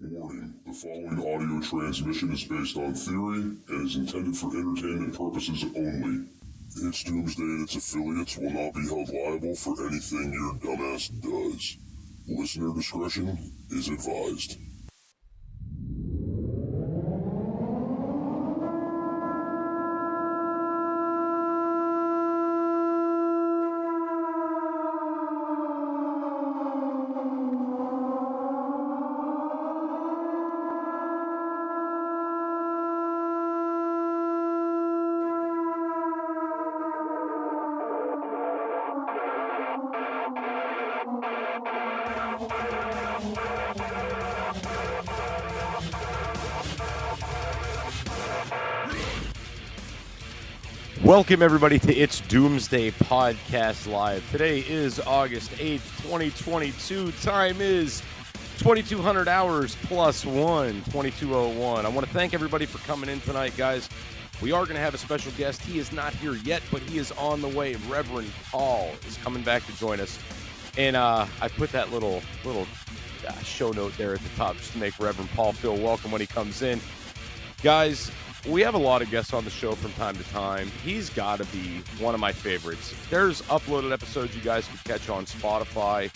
Warning, the following audio transmission is based on theory and is intended for entertainment purposes only. It's Doomsday and its affiliates will not be held liable for anything your dumbass does. Listener discretion is advised. Welcome, everybody, to It's Doomsday Podcast Live. Today is August 8th, 2022. Time is 2200 hours plus 2201. I want to thank everybody for coming in tonight, guys. We are going to have a special guest. He is not here yet, but he is on the way. Reverend Paul is coming back to join us. And I put that little show note there at the top just to make Reverend Paul feel welcome when he comes in. Guys, we have a lot of guests on the show from time to time. He's got to be one of my favorites. There's uploaded episodes you guys can catch on Spotify.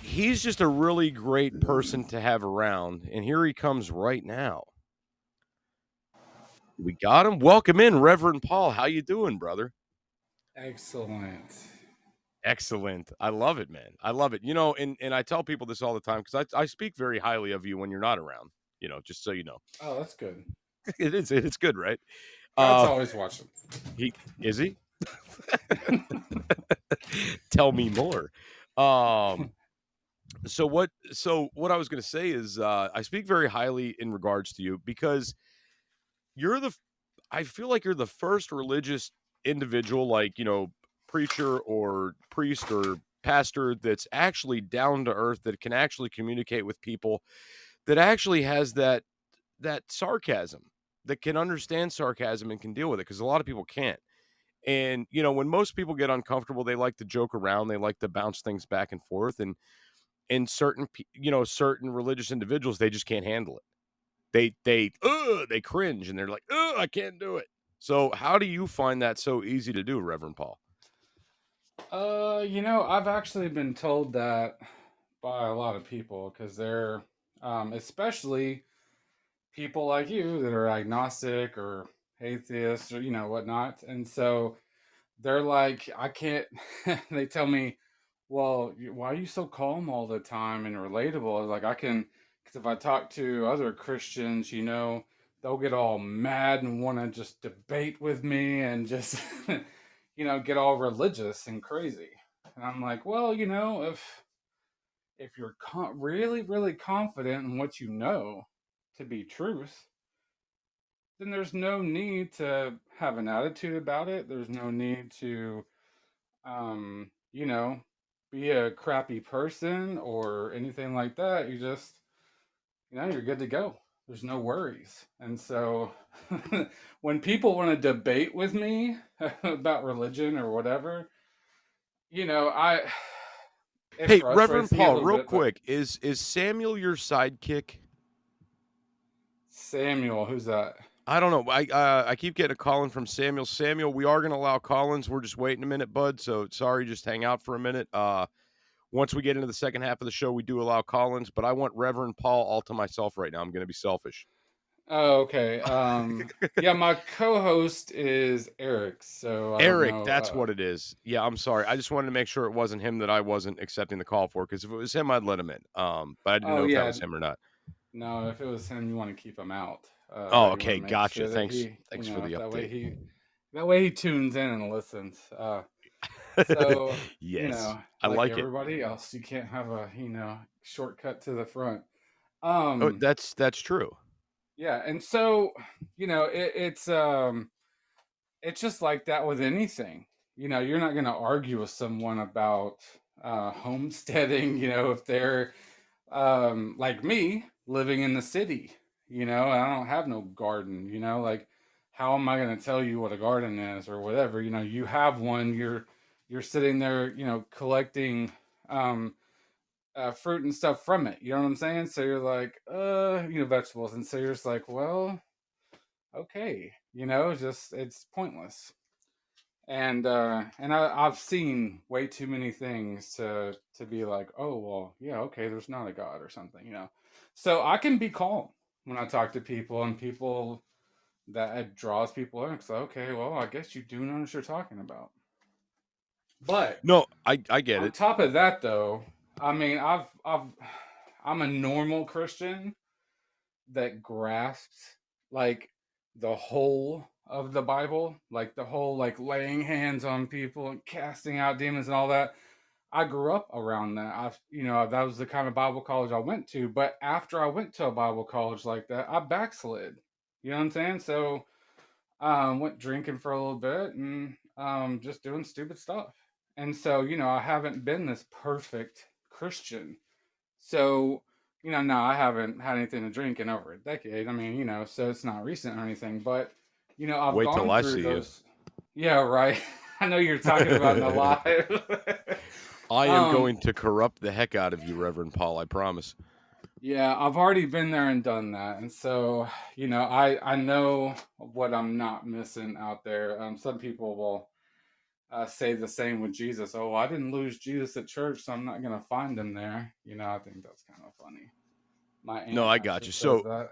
He's just a really great person to have around, and here he comes right now. We got him. Welcome in, Reverend Paul. How you doing, brother? Excellent. I love it, man. I love it. You know, and I tell people this all the time because I speak very highly of you when you're not around, you know, just so you know. Oh, that's good. It's good, right? God's always watching. Is he? Tell me more. So what I was going to say is I speak very highly in regards to you because I feel like you're the first religious individual, like, you know, preacher or priest or pastor that's actually down to earth, that can actually communicate with people, that actually has that sarcasm, that can understand sarcasm and can deal with it, because a lot of people can't. And, you know, when most people get uncomfortable, they like to joke around, they like to bounce things back and forth. And certain religious individuals, they just can't handle it. They cringe and they're like, I can't do it. So how do you find that so easy to do, Reverend Paul? I've actually been told that by a lot of people, because they're, especially people like you that are agnostic or atheists or, whatnot. And so they're like, I can't, they tell me, well, why are you so calm all the time and relatable? Like, because if I talk to other Christians, they'll get all mad and want to just debate with me and just, get all religious and crazy. And I'm like, well, if you're really, really confident in what you know to be truth, then there's no need to have an attitude about it. There's no need to, you know, be a crappy person or anything like that. You just, you're good to go. There's no worries. And so when people want to debate with me about religion or whatever, Hey, Reverend Paul, real quick, is Samuel your sidekick? Samuel, who's that? I don't know. I keep getting a call in from Samuel. Samuel, we are going to allow call-ins. We're just waiting a minute, bud. So sorry, just hang out for a minute. Once we get into the second half of the show, we do allow call-ins, but I want Reverend Paul all to myself right now. I'm going to be selfish. Oh, okay. Yeah, my co-host is Eric. So Eric, that's what it is. Yeah, I'm sorry. I just wanted to make sure it wasn't him that I wasn't accepting the call for, because if it was him, I'd let him in. But I didn't know if that was him or not. No, if it was him, you want to keep him out. Okay, gotcha. Sure, thanks for the update. That way he tunes in and listens. So yes, I like everybody else, you can't have a shortcut to the front. That's true. Yeah, and so it's just like that with anything. You're not going to argue with someone about homesteading. If they're like me, living in the city. I don't have no garden. Like, how am I going to tell you what a garden is or whatever? You have one. You're sitting there, collecting fruit and stuff from it. You know what I'm saying? So you're like, vegetables, and so you're just like, well, okay, just it's pointless. I've seen way too many things to be like, oh well, yeah, okay, there's not a God or something. So I can be calm when I talk to people, and people that it draws people in. It's like, okay, well, I guess you do know what you're talking about. But No, I get on it. top of that, though, I mean, I'm a normal Christian that grasps like the whole of the Bible, like the whole like laying hands on people and casting out demons and all that. I grew up around that. That was the kind of Bible college I went to. But after I went to a Bible college like that, I backslid. You know what I'm saying? So went drinking for a little bit and just doing stupid stuff. And so, I haven't been this perfect Christian. So, no, I haven't had anything to drink in over a decade. I mean, so it's not recent or anything, but, I've Wait till gone I through see you. those. Yeah, right. I know you're talking about in the live. I am um, going to corrupt the heck out of you, Reverend Paul. I promise. yeah, I've already been there and done that. And so, I know what I'm not missing out there. Some people will say the same with Jesus. Oh, I didn't lose Jesus at church, so I'm not going to find him there. I think that's kind of funny. My No, aunt I got actually you. says that.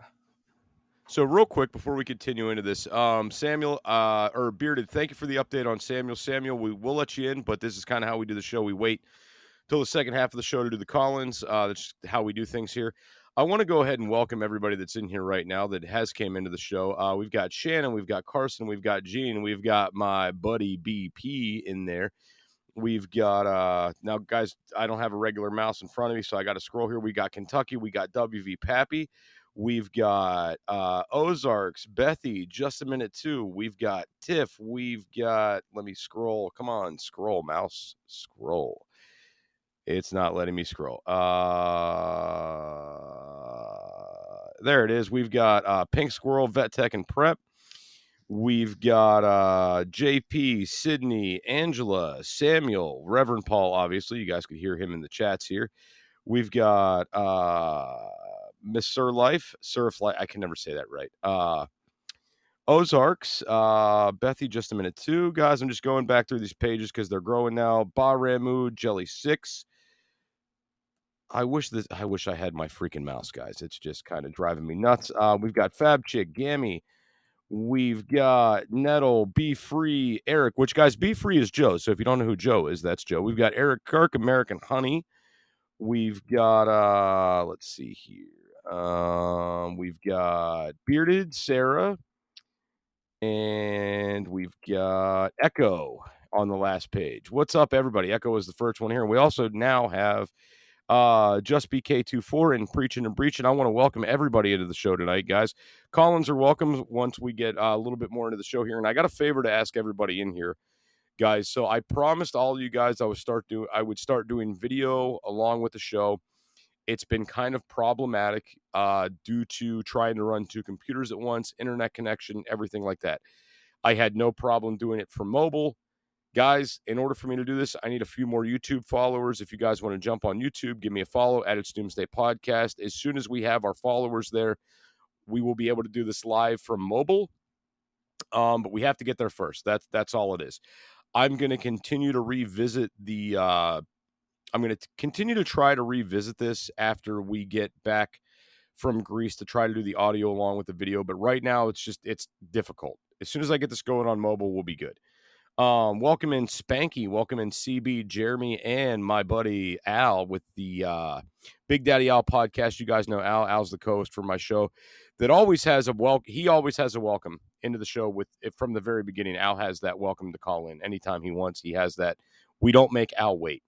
So real quick before we continue into this, Samuel or Bearded, thank you for the update on Samuel. Samuel, we will let you in, but this is kind of how we do the show. We wait till the second half of the show to do the call-ins. That's how we do things here. I want to go ahead and welcome everybody that's in here right now that has came into the show. We've got Shannon, we've got Carson, we've got Gene, we've got my buddy BP in there. We've got now, guys, I don't have a regular mouse in front of me, so I got to scroll here. We got Kentucky, we got WV Pappy, we've got Ozarks, Bethy, just a minute too. We've got Tiff, we've got, let me scroll. Come on, scroll, mouse, scroll. It's not letting me scroll. There it is. We've got Pink Squirrel, Vet Tech, and Prep. We've got JP, Sydney, Angela, Samuel, Reverend Paul, obviously. You guys could hear him in the chats here. We've got Miss Surf Life. I can never say that right. Ozarks, Bethy, just a minute too. Guys, I'm just going back through these pages because they're growing now. Ramu, Jelly 6. I wish I had my freaking mouse, guys. It's just kind of driving me nuts. We've got Fab Chick, Gammy. We've got Nettle, Be Free, Eric, which, guys, Be Free is Joe. So if you don't know who Joe is, that's Joe. We've got Eric Kirk, American Honey. We've got, let's see here. We've got Bearded, Sarah. And we've got Echo on the last page. What's up, everybody? Echo is the first one here. And we also now have Just BK24 and Preaching and Breaching. I want to welcome everybody into the show tonight, guys. Call-ins are welcome once we get a little bit more into the show here. And I got a favor to ask everybody in here, guys. So I promised all of you guys I would start doing video along with the show. It's been kind of problematic due to trying to run two computers at once, internet connection, everything like that. I had no problem doing it for mobile. Guys, in order for me to do this, I need a few more YouTube followers. If you guys want to jump on YouTube, give me a follow at It's Doomsday Podcast. As soon as we have our followers there, we will be able to do this live from mobile. But we have to get there first. That's all it is. I'm going to continue to revisit I'm going to continue to try to revisit this after we get back from Greece to try to do the audio along with the video. But right now, it's difficult. As soon as I get this going on mobile, we'll be good. Welcome in Spanky, welcome in CB, Jeremy, and my buddy Al with the Big Daddy Al podcast. You guys know Al. Al's the co-host for my show that always has he always has a welcome into the show from the very beginning. Al has that welcome to call in anytime he wants. He has that. We don't make Al wait.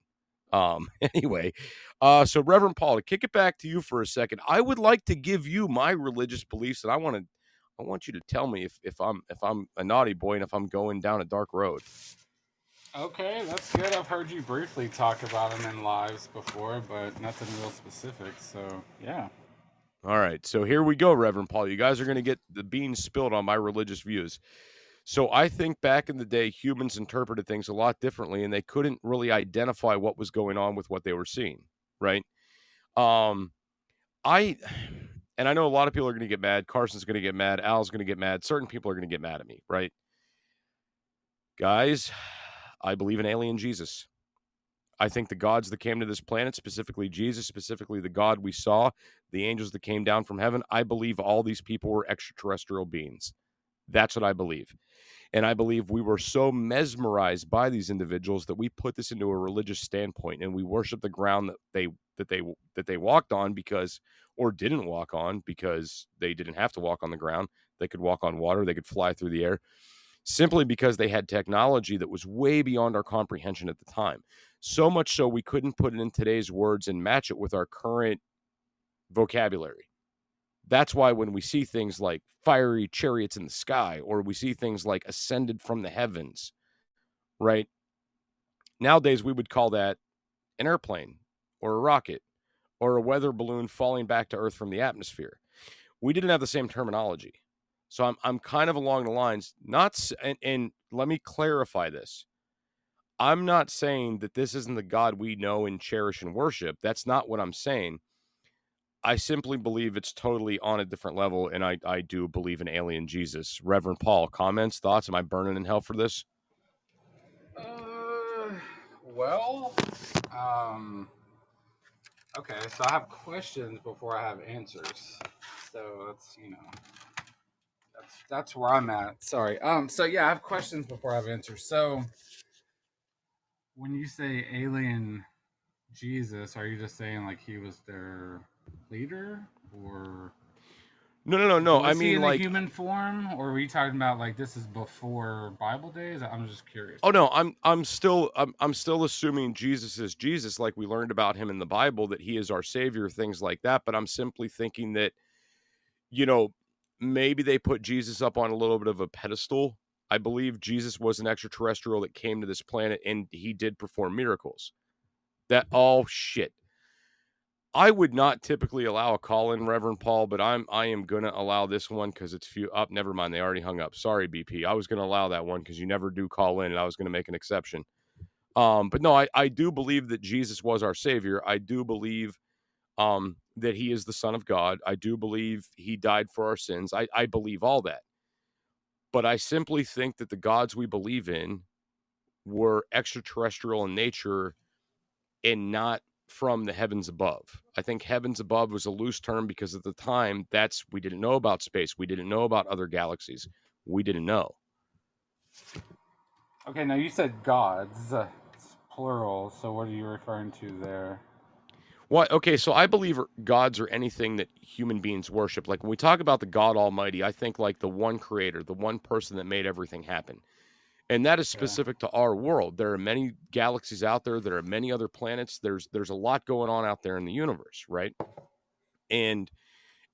Anyway, so Reverend Paul, to kick it back to you for a second, I would like to give you my religious beliefs, and I want you to tell me if I'm a naughty boy and if I'm going down a dark road. Okay, that's good. I've heard you briefly talk about them in lives before, but nothing real specific. So, yeah. All right, so here we go, Reverend Paul. You guys are going to get the beans spilled on my religious views. So I think back in the day, humans interpreted things a lot differently, and they couldn't really identify what was going on with what they were seeing, right? Um, I and I know a lot of people are going to get mad. Carson's going to get mad. Al's going to get mad. Certain people are going to get mad at me, right? Guys, I believe in alien Jesus. I think the gods that came to this planet, specifically Jesus, specifically the God we saw, the angels that came down from heaven, I believe all these people were extraterrestrial beings. That's what I believe. And I believe we were so mesmerized by these individuals that we put this into a religious standpoint and we worship the ground that they walked on because, or didn't walk on because they didn't have to walk on the ground. They could walk on water. They could fly through the air simply because they had technology that was way beyond our comprehension at the time. So much so we couldn't put it in today's words and match it with our current vocabulary. That's why when we see things like fiery chariots in the sky, or we see things like ascended from the heavens, right? Nowadays, we would call that an airplane or a rocket or a weather balloon falling back to Earth from the atmosphere. We didn't have the same terminology. So I'm kind of along the lines, and let me clarify this. I'm not saying that this isn't the God we know and cherish and worship. That's not what I'm saying. I simply believe it's totally on a different level, and I do believe in alien Jesus. Reverend Paul, comments, thoughts? Am I burning in hell for this? Well, um, okay, so I have questions before I have answers. So that's where I'm at. Sorry. So yeah, I have questions before I have answers. So when you say alien Jesus, are you just saying like he was their leader, or No. I was he mean, in a like, human form, or were you talking about like this is before Bible days? I'm just curious. oh no, I'm still assuming Jesus is Jesus, like we learned about him in the Bible, that he is our savior, things like that. But I'm simply thinking that, you know, maybe they put Jesus up on a little bit of a pedestal. I believe Jesus was an extraterrestrial that came to this planet and he did perform miracles. Oh shit. I would not typically allow a call in, Reverend Paul, but I am gonna allow this one because it's few up. Never mind, they already hung up. Sorry, BP. I was gonna allow that one because you never do call in, and I was gonna make an exception. But no, I do believe that Jesus was our savior. I do believe that he is the Son of God. I do believe he died for our sins. I believe all that. But I simply think that the gods we believe in were extraterrestrial in nature and not from the heavens above. I think heavens above was a loose term because at the time we didn't know about space. We didn't know about other galaxies. We didn't know. Okay, now you said gods, it's plural. So what are you referring to there? What? Okay, so I believe gods are anything that human beings worship. Like when we talk about the God Almighty, I think like the one creator, the one person that made everything happen. And that is Okay. specific to our world. There are many galaxies out there. There are many other planets. There's a lot going on out there in the universe, right? And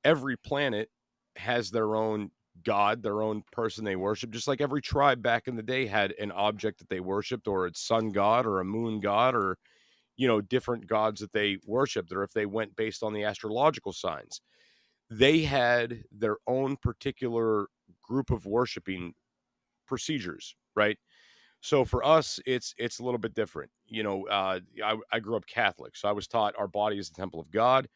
every planet has their own god, their own person they worship, just like every tribe back in the day had an object that they worshiped, or a sun god or a moon god, or different gods that they worshiped, or if they went based on the astrological signs. They had their own particular group of worshiping procedures, right? So for us, it's a little bit different. I grew up Catholic, so I was taught our body is the temple of God.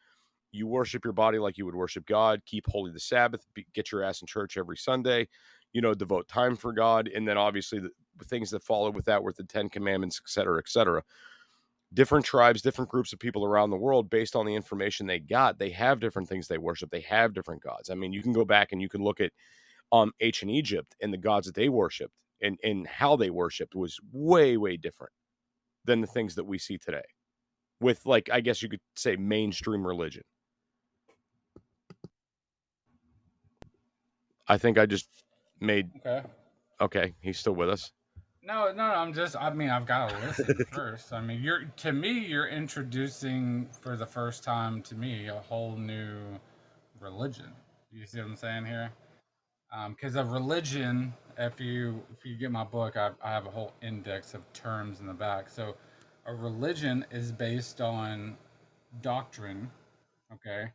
You worship your body like you would worship God. Keep holy the Sabbath. Get your ass in church every Sunday. Devote time for God, and then obviously the things that follow with that were the Ten Commandments, et cetera, et cetera. Different tribes, different groups of people around the world, based on the information they got, they have different things they worship. They have different gods. I mean, you can go back and you can look at ancient Egypt and the gods that they worshipped and how they worshipped was way, way different than the things that we see today with, like, I guess you could say mainstream religion. I think I just made. Okay. Okay, he's still with us. No, I mean, I've got to listen first. I mean, you're introducing for the first time to me a whole new religion. You see what I'm saying here? Because a religion, if you get my book, I have a whole index of terms in the back. So, a religion is based on doctrine, okay,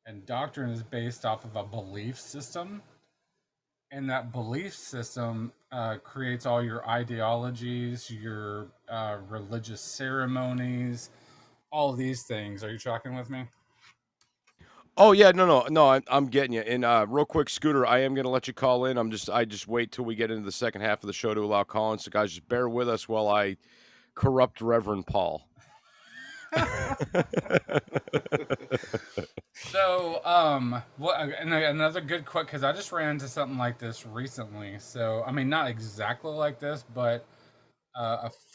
and doctrine is based off of a belief system, and that belief system creates all your ideologies, your religious ceremonies, all these things. Are you tracking with me? Oh yeah, no. I'm getting you. And real quick, Scooter, I am gonna let you call in. I just wait till we get into the second half of the show to allow calling. So guys, just bear with us while I corrupt Reverend Paul. So, another good quote, because I just ran into something like this recently. So, I mean, not exactly like this, but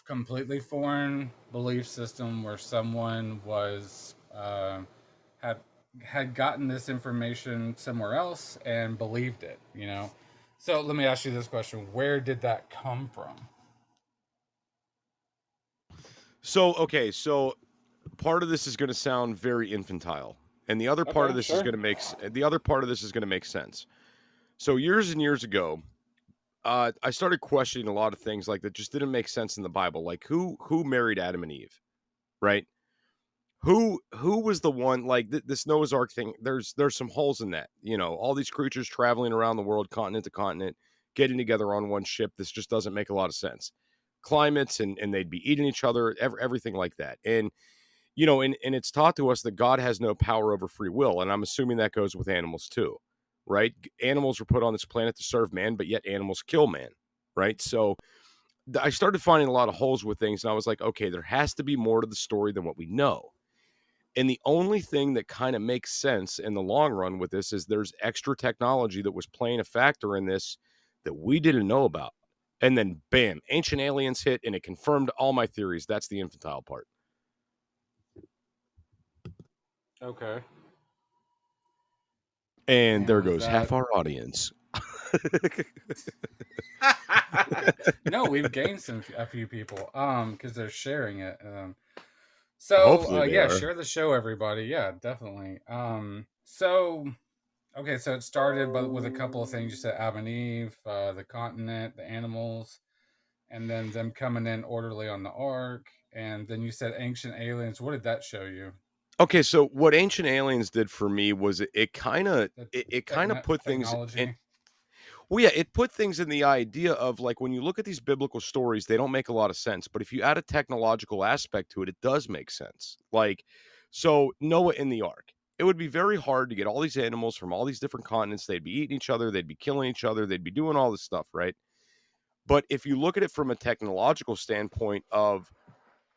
completely foreign belief system where someone was had had gotten this information somewhere else and believed it. You know. So let me ask you this question: where did that come from? So part of this is going to sound very infantile, and the other part Okay, of this is sure. going to make sense. So years and years ago, I started questioning a lot of things like that just didn't make sense in the Bible. Like who married Adam and Eve, right? Who was the one like this Noah's Ark thing? There's some holes in that. You know, all these creatures traveling around the world, continent to continent, getting together on one ship. This just doesn't make a lot of sense. Climates and they'd be eating each other, everything like that. And you know, and it's taught to us that God has no power over free will, and I'm assuming that goes with animals too, right? Animals were put on this planet to serve man, but yet animals kill man, right? So I started finding a lot of holes with things, and I was like, okay, there has to be more to the story than what we know. And the only thing that kind of makes sense in the long run with this is there's extra technology that was playing a factor in this that we didn't know about. And then bam, ancient aliens hit and it confirmed all my theories. That's the infantile part. Okay. And And there was goes half that? our audience. No, we've gained a few people because they're sharing it. So Hopefully they yeah, are. share the show, everybody. Yeah, definitely. So okay, so it started but with a couple of things. You said Adam and Eve, the continent, the animals, and then them coming in orderly on the ark, and then you said ancient aliens. What did that show you? Okay, so what Ancient Aliens did for me was it kind of The it kind of put things in. technology. Well, yeah, it put things in the idea of like when you look at these biblical stories, they don't make a lot of sense. But if you add a technological aspect to it, it does make sense. Like, so Noah in the ark, it would be very hard to get all these animals from all these different continents. They'd be eating each other, they'd be killing each other, they'd be doing all this stuff, right? But if you look at it from a technological standpoint of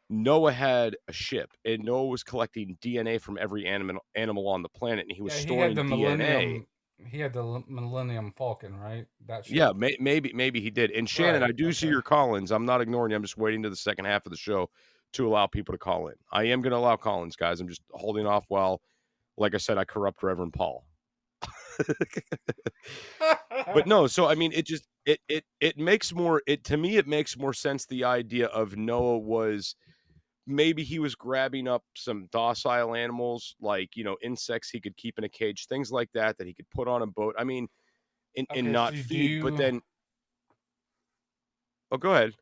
Noah had a ship and Noah was collecting DNA from every animal on the planet and he was Yeah, he had storing the DNA. Millennium. He had the Millennium Falcon, right? That Yeah, ship. maybe he did. And Shannon, Right. I do see Okay. your call-ins. I'm not ignoring you. I'm just waiting to the second half of the show to allow people to call in. I am going to allow call-ins, guys. I'm just holding off while, like I said, I corrupt Reverend Paul. But no, so I mean, it just it makes more it to me. It makes more sense. The idea of Noah was maybe he was grabbing up some docile animals, like insects he could keep in a cage, things like that that he could put on a boat. I mean, and Okay. So not do feed, but you? then oh, go ahead.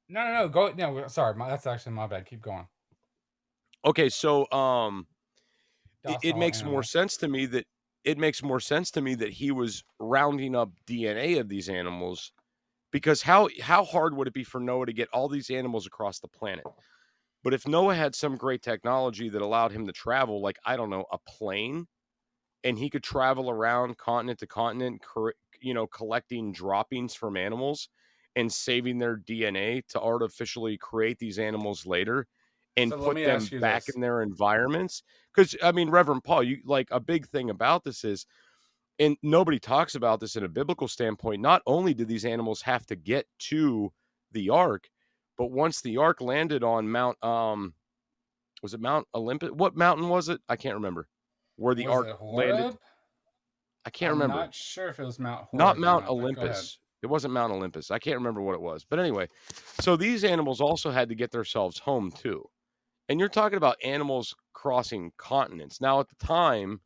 No. Go. No. Sorry. That's actually my bad. Keep going. Okay, so it Docile makes more animals. sense to me that he was rounding up DNA of these animals because how hard would it be for Noah to get all these animals across the planet? But if Noah had some great technology that allowed him to travel, like I don't know, a plane, and he could travel around continent to continent, collecting droppings from animals and saving their DNA to artificially create these animals later and So let put me them ask you back this. in their environments. Because I mean, Reverend Paul, you like a big thing about this is, and nobody talks about this in a biblical standpoint. Not only did these animals have to get to the ark, but once the ark landed on Mount, was it Mount Olympus? What mountain was it? I can't remember where the Was ark it landed. Horeb? I can't I'm remember. not sure if it was Mount Not Horeb or Mount not, but go ahead. Olympus. It wasn't Mount Olympus. I can't remember what it was. But anyway, so these animals also had to get themselves home too. And you're talking about animals crossing continents. Now, at the time,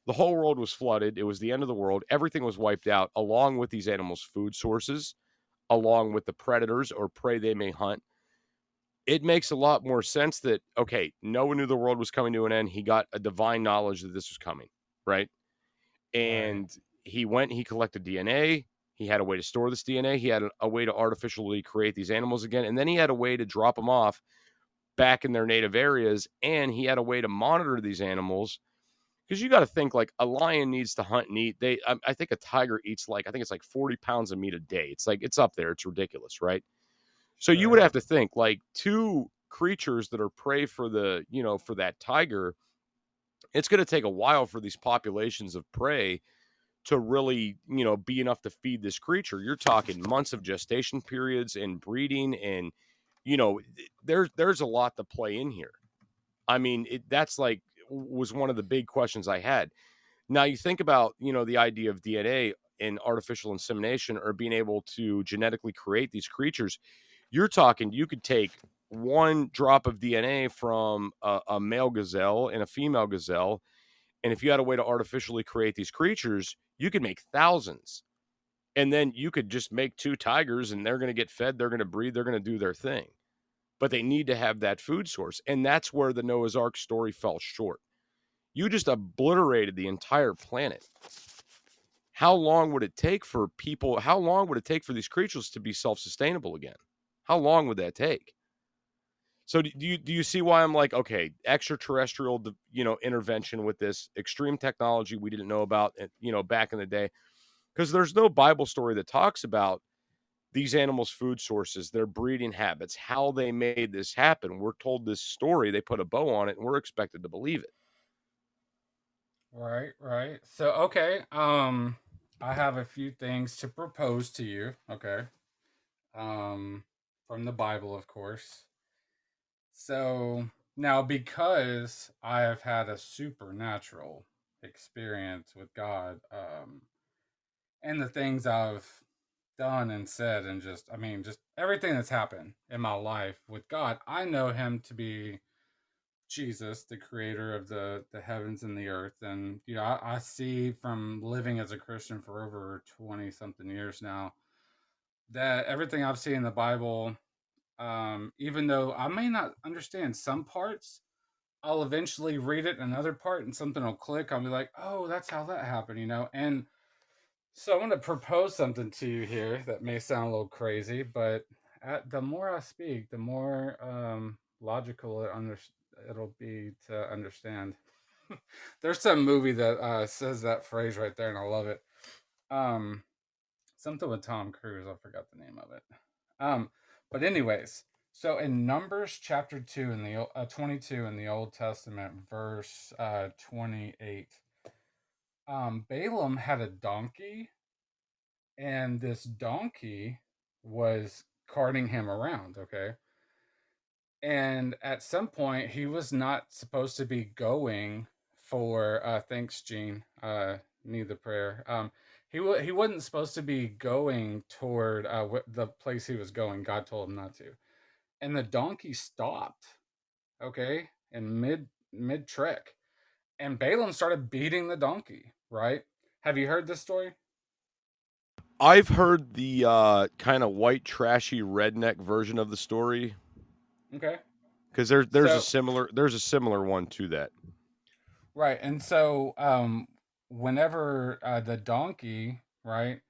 the whole world was flooded. It was the end of the world. Everything was wiped out, along with these animals' food sources, along with the predators or prey they may hunt. It makes a lot more sense that, okay, Noah knew the world was coming to an end. He got a divine knowledge that this was coming, right? Right. And he went, he collected DNA. He had a way to store this DNA. He had a way to artificially create these animals again. And then he had a way to drop them off back in their native areas. And he had a way to monitor these animals Because you got to think like a lion needs to hunt and eat. I think a tiger eats like, I think it's like 40 pounds of meat a day. It's like, it's up there. It's ridiculous, right? So you would Sure. have to think like two creatures that are prey for for that tiger. It's going to take a while for these populations of prey to really, be enough to feed this creature. You're talking months of gestation periods and breeding, and there's a lot to play in here. I mean, that's like was one of the big questions I had. Now you think about, the idea of DNA and artificial insemination or being able to genetically create these creatures. You're talking, you could take one drop of DNA from a male gazelle and a female gazelle. And if you had a way to artificially create these creatures, you could make thousands. And then you could just make two tigers and they're going to get fed, they're going to breed, they're going to do their thing. But they need to have that food source. And that's where the Noah's Ark story fell short. You just obliterated the entire planet. How long would it take for people? How long would it take for these creatures to be self-sustainable again? How long would that take? So do you see why I'm like, okay, extraterrestrial, intervention with this extreme technology we didn't know about, back in the day, because there's no Bible story that talks about these animals' food sources, their breeding habits, how they made this happen. We're told this story, they put a bow on it, and we're expected to believe it. Right, right. So, okay, I have a few things to propose to you, okay? Um, from the Bible, of course. So, now because I have had a supernatural experience with God, and the things I've done and said, and just, I mean, just everything that's happened in my life with God, I know Him to be Jesus, the creator of the heavens and the earth. And, I see from living as a Christian for over 20 something years now that everything I've seen in the Bible, even though I may not understand some parts, I'll eventually read it another part and something will click. I'll be like, oh, that's how that happened. And so I want to propose something to you here that may sound a little crazy, but the more I speak, the more logical it'll be to understand. There's some movie that says that phrase right there, and I love it. Um, Something with Tom Cruise. I forgot the name of it. Um, but anyways, so in Numbers chapter 2 in the 22 in the Old Testament, verse 28, Balaam had a donkey, and this donkey was carting him around. Okay, and at some point he was not supposed to be going for thanks Gene, need the prayer. He wasn't supposed to be going toward the place he was going. God told him not to, and the donkey stopped, okay, in mid trek, and Balaam started beating the donkey, right? Have you heard this story? I've heard the kind of white, trashy redneck version of the story, Okay. because there's a So similar one to that. right, and so whenever the donkey, right,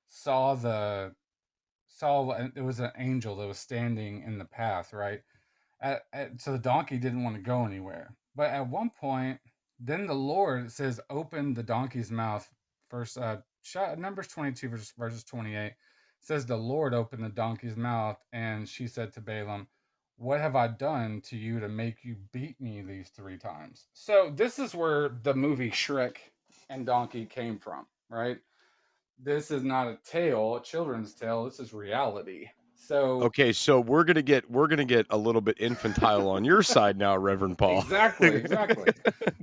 saw the it was an angel that was standing in the path, right? So the donkey didn't want to go anywhere. But at one point, then the Lord, it says, opened the donkey's mouth. First, Numbers 22 verses 28 says the Lord opened the donkey's mouth, and she said to Balaam, "What have I done to you to make you beat me these 3 times?" So this is where the movie Shrek and Donkey came from, right? This is not a tale, a children's tale. This is reality. So Okay, so we're gonna get a little bit infantile on your side now, Reverend Paul. exactly. So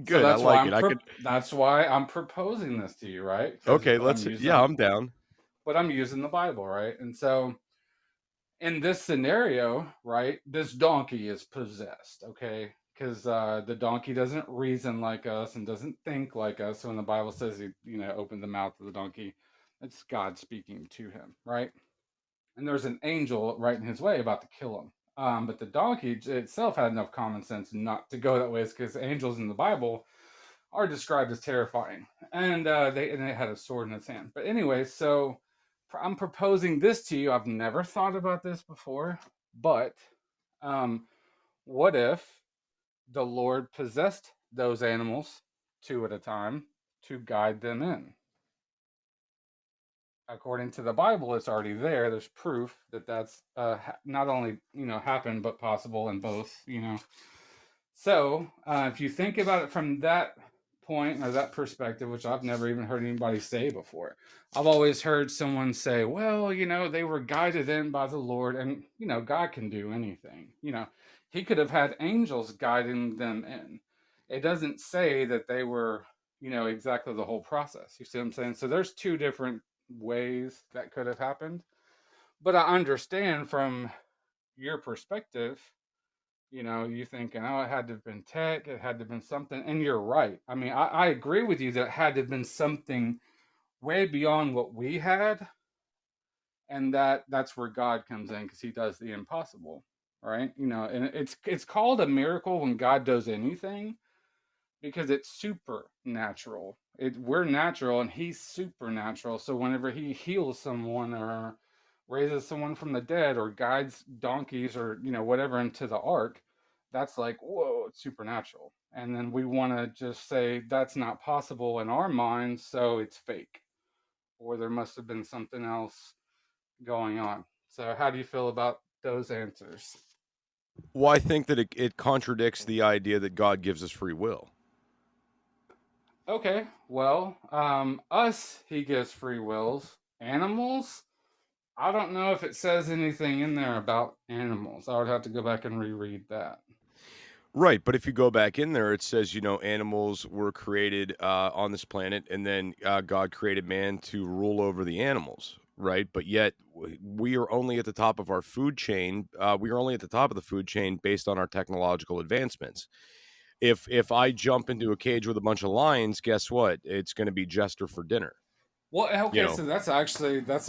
Good, I like it. I could. that's why I'm proposing this to you, right? Because Okay, but I'm yeah, using I'm down. but I'm using the Bible, right? And so in this scenario, right, this donkey is possessed, okay? Because the donkey doesn't reason like us and doesn't think like us. So when the Bible says he, opened the mouth of the donkey, it's God speaking to him, right? And there's an angel right in his way about to kill him. But the donkey itself had enough common sense not to go that way, because angels in the Bible are described as terrifying, and it had a sword in its hand. But anyway, so I'm proposing this to you. I've never thought about this before, but um, what if the Lord possessed those animals two at a time, to guide them in. According to the Bible, it's already there. There's proof that that's not only happened, but possible in both. So if you think about it from that point or that perspective, which I've never even heard anybody say before, I've always heard someone say, "Well, they were guided in by the Lord," and God can do anything. He could have had angels guiding them in. It doesn't say that they were exactly the whole process. You see what I'm saying? So there's two different ways that could have happened, but I understand from your perspective, you thinking, oh, it had to have been tech, it had to have been something, and you're right. I mean, I agree with you that it had to have been something way beyond what we had, and that's where God comes in, because he does the impossible, right? And it's called a miracle when God does anything, because it's supernatural. We're natural and he's supernatural. So whenever he heals someone or raises someone from the dead or guides donkeys or whatever into the ark, that's like, whoa, it's supernatural. And then we want to just say that's not possible in our minds, so it's fake, or there must have been something else going on. So how do you feel about those answers? Well, I think that it contradicts the idea that God gives us free will. Okay, well, us, he gives free wills. Animals, I don't know if it says anything in there about animals. I would have to go back and reread that. Right, but if you go back in there, it says, animals were created on this planet, and then God created man to rule over the animals, right? But yet, we are only at the top of our food chain. We are only at the top of the food chain based on our technological advancements. If I jump into a cage with a bunch of lions, guess what? It's going to be Jester for dinner. Well, okay, so that's a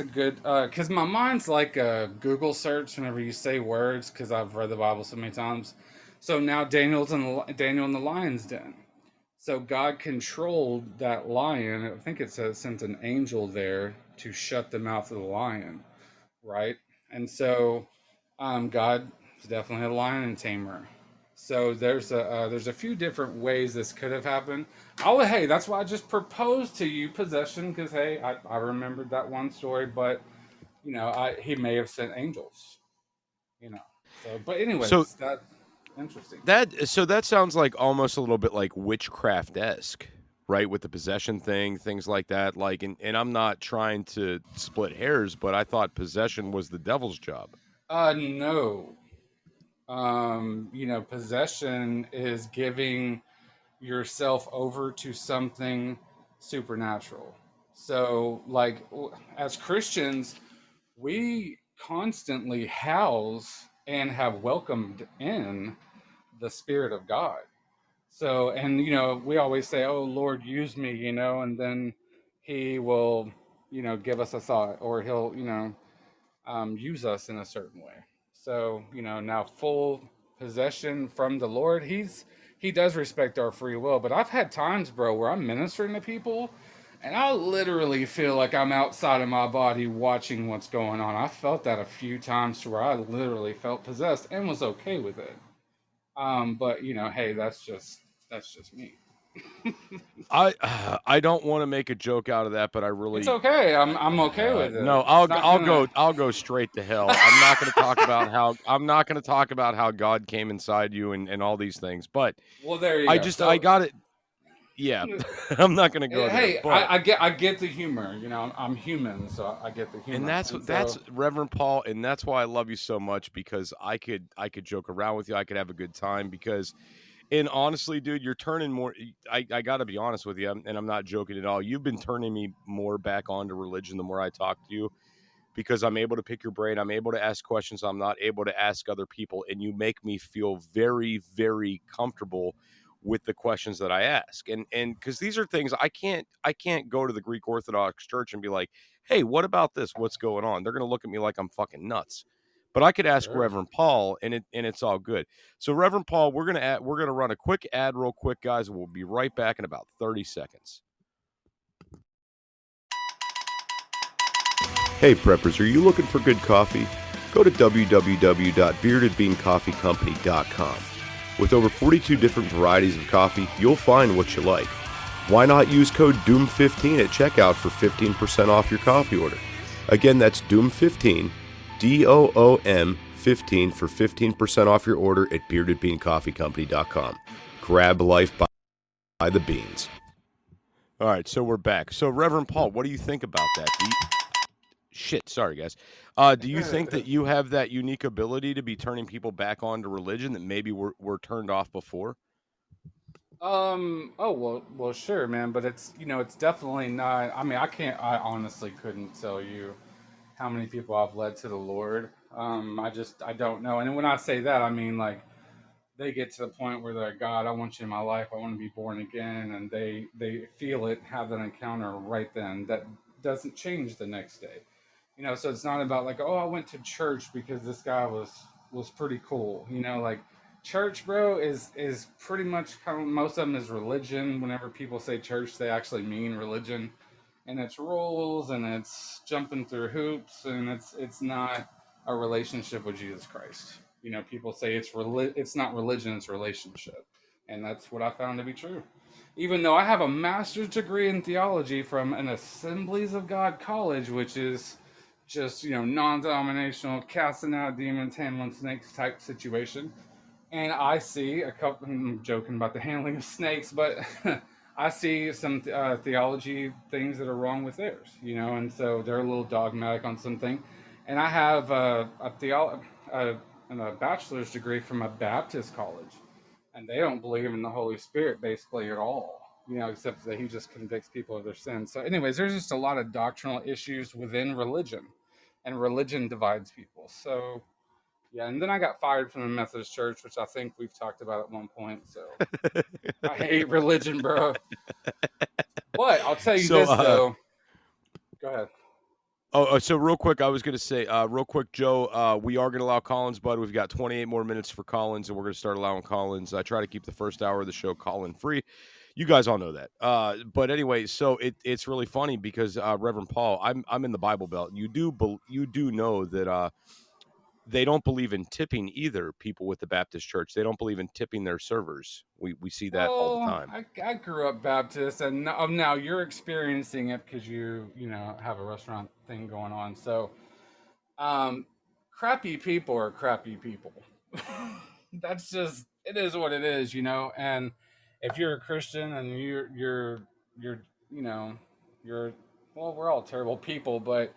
good, because my mind's like a Google search whenever you say words, because I've read the Bible so many times. So now Daniel in the lion's den. So God controlled that lion. I think it says sent an angel there to shut the mouth of the lion, right? And so God is definitely a lion tamer. So there's a few different ways this could have happened. Hey, that's why I just proposed to you possession, because hey, I remembered that one story, but he may have sent angels, So, but anyways, So that interesting. that sounds like almost a little bit like witchcraft-esque, right? With the possession thing, things like that. Like, and I'm not trying to split hairs, but I thought possession was the devil's job. No. Possession is giving yourself over to something supernatural. So, like, as Christians, we constantly house and have welcomed in the Spirit of God. So, and, we always say, oh, Lord, use me, and then he will, give us a thought, or he'll, use us in a certain way. So, now full possession from the Lord, he does respect our free will. But I've had times, bro, where I'm ministering to people and I literally feel like I'm outside of my body watching what's going on. I felt that a few times to where I literally felt possessed and was okay with it. But hey, that's just me. I don't want to make a joke out of that, but I really It's okay. I'm okay with it. no. I'll go straight to hell. I'm not going to talk about how God came inside you and all these things. But well, there you go. I got it. Yeah, I'm not going to go hey, there. But, I get the humor. I'm human, so I get the humor. And that's Reverend Paul, and that's why I love you so much, because I could joke around with you. I could have a good time because. And honestly, dude, you're turning more. I got to be honest with you, and I'm not joking at all. You've been turning me more back onto religion the more I talk to you, because I'm able to pick your brain. I'm able to ask questions I'm not able to ask other people, and you make me feel very, very comfortable with the questions that I ask. And because these are things I can't go to the Greek Orthodox Church and be like, hey, what about this? What's going on? They're going to look at me like I'm fucking nuts. But I could ask Reverend Paul, and it's all good. So, Reverend Paul, we're gonna run a quick ad real quick, guys, and we'll be right back in about 30 seconds. Hey, preppers, are you looking for good coffee? Go to www.beardedbeancoffeecompany.com. With over 42 different varieties of coffee, you'll find what you like. Why not use code DOOM15 at checkout for 15% off your coffee order? Again, that's DOOM15, DOOM 15 for 15% off your order at beardedbeancoffeecompany.com. Grab life by the beans. All right, so we're back. So, Reverend Paul, what do you think about that? Sorry, guys. Do you think that you have that unique ability to be turning people back onto religion that maybe were turned off before? Well, sure, man. But it's definitely not. I mean, I honestly couldn't tell you how many people I've led to the Lord. I don't know. And when I say that, I mean like they get to the point where they're like, God, I want you in my life. I want to be born again, and they feel it, have that encounter right then. That doesn't change the next day. So it's not about like, oh, I went to church because this guy was pretty cool. Like church, bro, is pretty much how most of them is religion. Whenever people say church, they actually mean religion, and it's rules and it's jumping through hoops, and it's not a relationship with Jesus Christ. People say it's not religion, it's relationship, and that's what I found to be true. Even though I have a master's degree in theology from an Assemblies of God college, which is just non-denominational, casting out demons, handling snakes type situation. And I see a couple. I'm joking about the handling of snakes, but I see some theology things that are wrong with theirs. And so they're a little dogmatic on something. And I have a bachelor's degree from a Baptist college, and they don't believe in the Holy Spirit basically at all. Except that he just convicts people of their sins. So, anyways, there's just a lot of doctrinal issues within religion, and religion divides people. So, yeah, and then I got fired from the Methodist Church, which I think we've talked about at one point. So, I hate religion, bro. But I'll tell you this though. Go ahead. So real quick, I was going to say, Joe, we are going to allow Collins, bud. We've got 28 more minutes for Collins, and we're going to start allowing Collins. I try to keep the first hour of the show call-in free. You guys all know that. But anyway, so it's really funny because Reverend Paul, I'm in the Bible Belt. You do know that they don't believe in tipping either. People with the Baptist Church, they don't believe in tipping their servers. We see that all the time. I grew up Baptist, and now you're experiencing it because you have a restaurant thing going on. So, crappy people are crappy people. That's just it is what it is, And if you're a Christian and you're you're well, we're all terrible people, but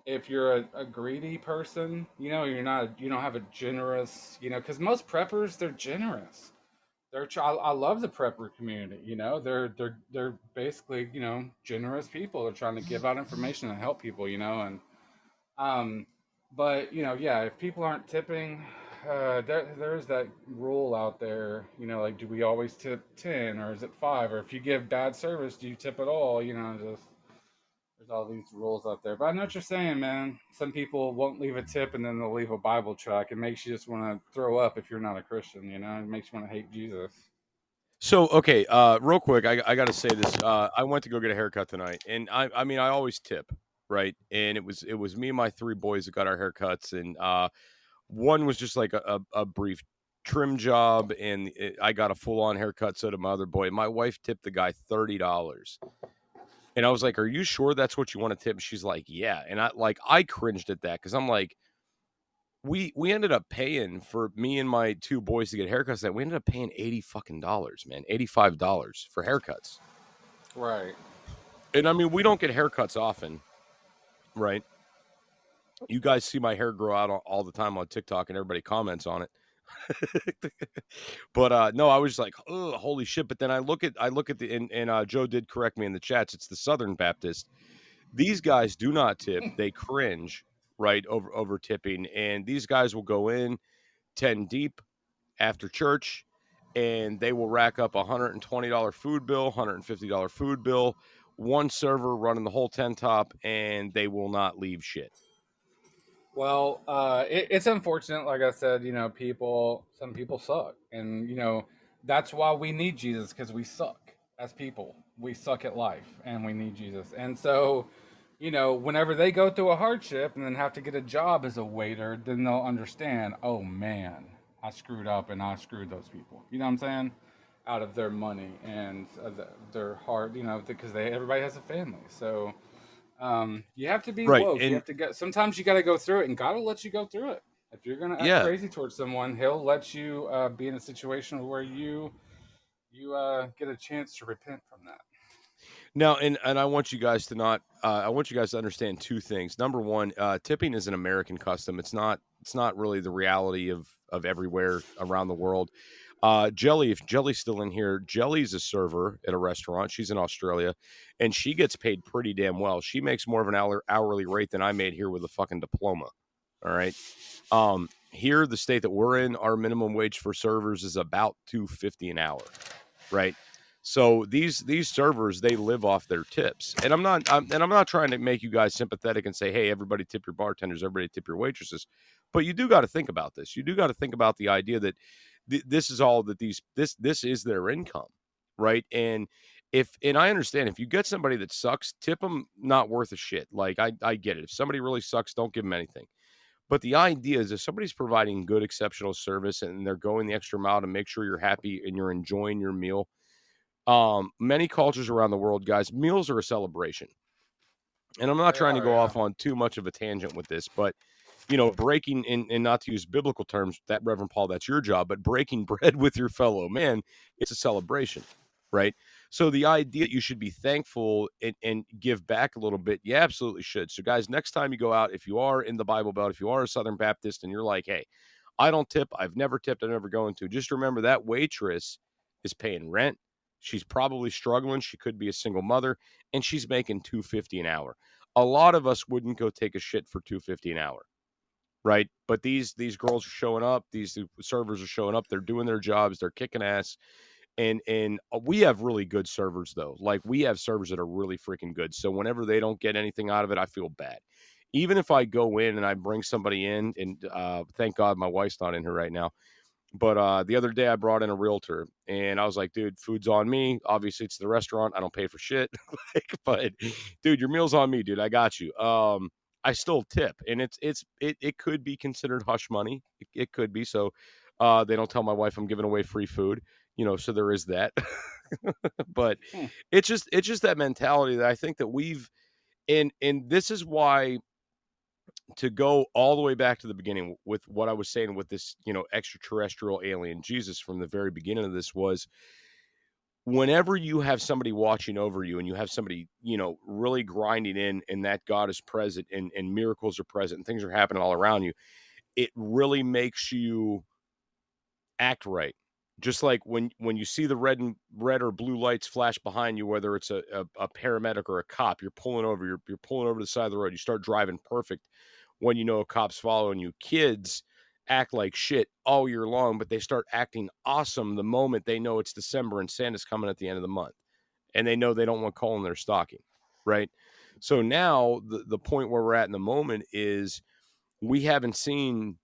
if you're a greedy person, you don't have a generous, because most preppers, they're generous. I love the prepper community. They're basically generous people. They're trying to give out information and help people. And um, but yeah, if people aren't tipping, there's that rule out there. Like, do we always tip 10 or is it 5? Or if you give bad service, do you tip at all? Just there's all these rules out there. But I know what you're saying, man. Some people won't leave a tip and then they'll leave a Bible track. It makes you just want to throw up if you're not a Christian. It makes you want to hate Jesus. So, okay, real quick, I got to say this. I went to go get a haircut tonight, and I mean, I always tip, right? And it was me and my 3 boys that got our haircuts, and one was just like a brief trim job, and I got a full-on haircut, so did my other boy. My wife tipped the guy $30. And I was like, "Are you sure that's what you want to tip?" She's like, "Yeah." And I cringed at that because I'm like, we ended up paying for me and my 2 boys to get haircuts. That we ended up paying $80 man, $85 for haircuts. Right. And I mean, we don't get haircuts often, right? You guys see my hair grow out all the time on TikTok, and everybody comments on it. But no, I was just like, oh, holy shit. But then I look at the and Joe did correct me in the chats. It's the Southern Baptist. These guys do not tip. They cringe, right, over tipping. And these guys will go in 10 deep after church, and they will rack up $120 food bill, $150 food bill, one server running the whole 10 top, and they will not leave shit. Well, it's unfortunate. Like I said, some people suck. And, that's why we need Jesus, because we suck as people. We suck at life, and we need Jesus. And so, whenever they go through a hardship and then have to get a job as a waiter, then they'll understand, oh, man, I screwed up and I screwed those people. You know what I'm saying? out of their money and their heart, because everybody has a family. So you have to be Right. woke. You And have to get. Sometimes you got to go through it, and God will let you go through it. If you're gonna act yeah. crazy towards someone, He'll let you be in a situation where you get a chance to repent from that. Now, and I want you guys to not. I want you guys to understand two things. Number one, tipping is an American custom. It's not. It's not really the reality of everywhere around the world. Jelly, if Jelly's still in here, Jelly's a server at a restaurant. She's in Australia, and she gets paid pretty damn well. She makes more of an hourly rate than I made here with a fucking diploma. All right. Here, the state that we're in, our minimum wage for servers is about $2.50 an hour. Right. So these servers, they live off their tips, and I'm not trying to make you guys sympathetic and say, hey, everybody tip your bartenders, everybody tip your waitresses, but you do got to think about this. You do got to think about the idea that this is all that this is their income, right? And I understand if you get somebody that sucks, tip them not worth a shit. Like I get it. If somebody really sucks, don't give them anything. But the idea is if somebody's providing good, exceptional service and they're going the extra mile to make sure you're happy and you're enjoying your meal. Many cultures around the world, guys, meals are a celebration. And I'm not They trying to are, go yeah. off on too much of a tangent with this, but breaking and not to use biblical terms, that Reverend Paul, that's your job, but breaking bread with your fellow man, it's a celebration, right? So the idea that you should be thankful and give back a little bit, you absolutely should. So, guys, next time you go out, if you are in the Bible Belt, if you are a Southern Baptist and you're like, hey, I don't tip, I've never tipped, I'm never going to, just remember that waitress is paying rent. She's probably struggling. She could be a single mother, and she's making $2.50 an hour. A lot of us wouldn't go take a shit for $2.50 an hour, right? But these girls are showing up. These servers are showing up. They're doing their jobs. They're kicking ass. And we have really good servers though. Like we have servers that are really freaking good. So whenever they don't get anything out of it, I feel bad. Even if I go in and I bring somebody in, and thank God my wife's not in here right now. But the other day I brought in a realtor and I was like, dude, food's on me. Obviously it's the restaurant. I don't pay for shit. But dude, your meal's on me, dude. I got you. I still tip, and it could be considered hush money. It could be. So they don't tell my wife I'm giving away free food, so there is that. But Hmm. it's just that mentality that I think that we've and this is why, to go all the way back to the beginning with what I was saying with this, extraterrestrial alien Jesus from the very beginning of this was whenever you have somebody watching over you and you have somebody, really grinding in and that God is present and miracles are present and things are happening all around you, it really makes you act right. Just like when you see the red or blue lights flash behind you, whether it's a paramedic or a cop, you're pulling over, you're pulling over to the side of the road, you start driving perfect when you know a cop's following you. Kids act like shit all year long, but they start acting awesome the moment they know it's December and Santa's coming at the end of the month. And they know they don't want coal in their stocking, right? So now the point where we're at in the moment is we haven't seen,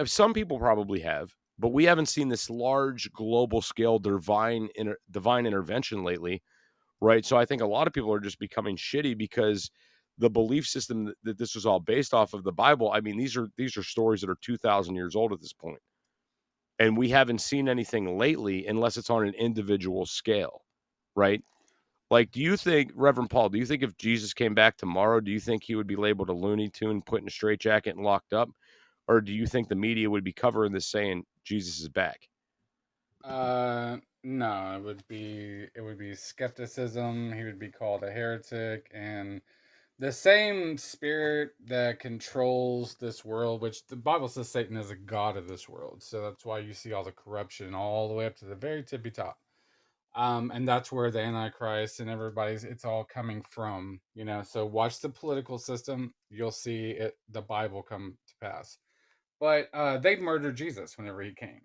some people probably have, but we haven't seen this large global scale divine intervention lately, right? So I think a lot of people are just becoming shitty because the belief system that this was all based off of the Bible. I mean, these are stories that are 2,000 years old at this point, and we haven't seen anything lately unless it's on an individual scale, right? Like, do you think, Reverend Paul, do you think if Jesus came back tomorrow, do you think he would be labeled a Looney Tune, put in a straitjacket and locked up? Or do you think the media would be covering this saying Jesus is back? No, it would be skepticism. He would be called a heretic, and the same spirit that controls this world, which the Bible says Satan is a god of this world. So that's why you see all the corruption all the way up to the very tippy top. And that's where the Antichrist and it's all coming from, So watch the political system, you'll see it, the Bible come to pass. But they murdered Jesus whenever he came,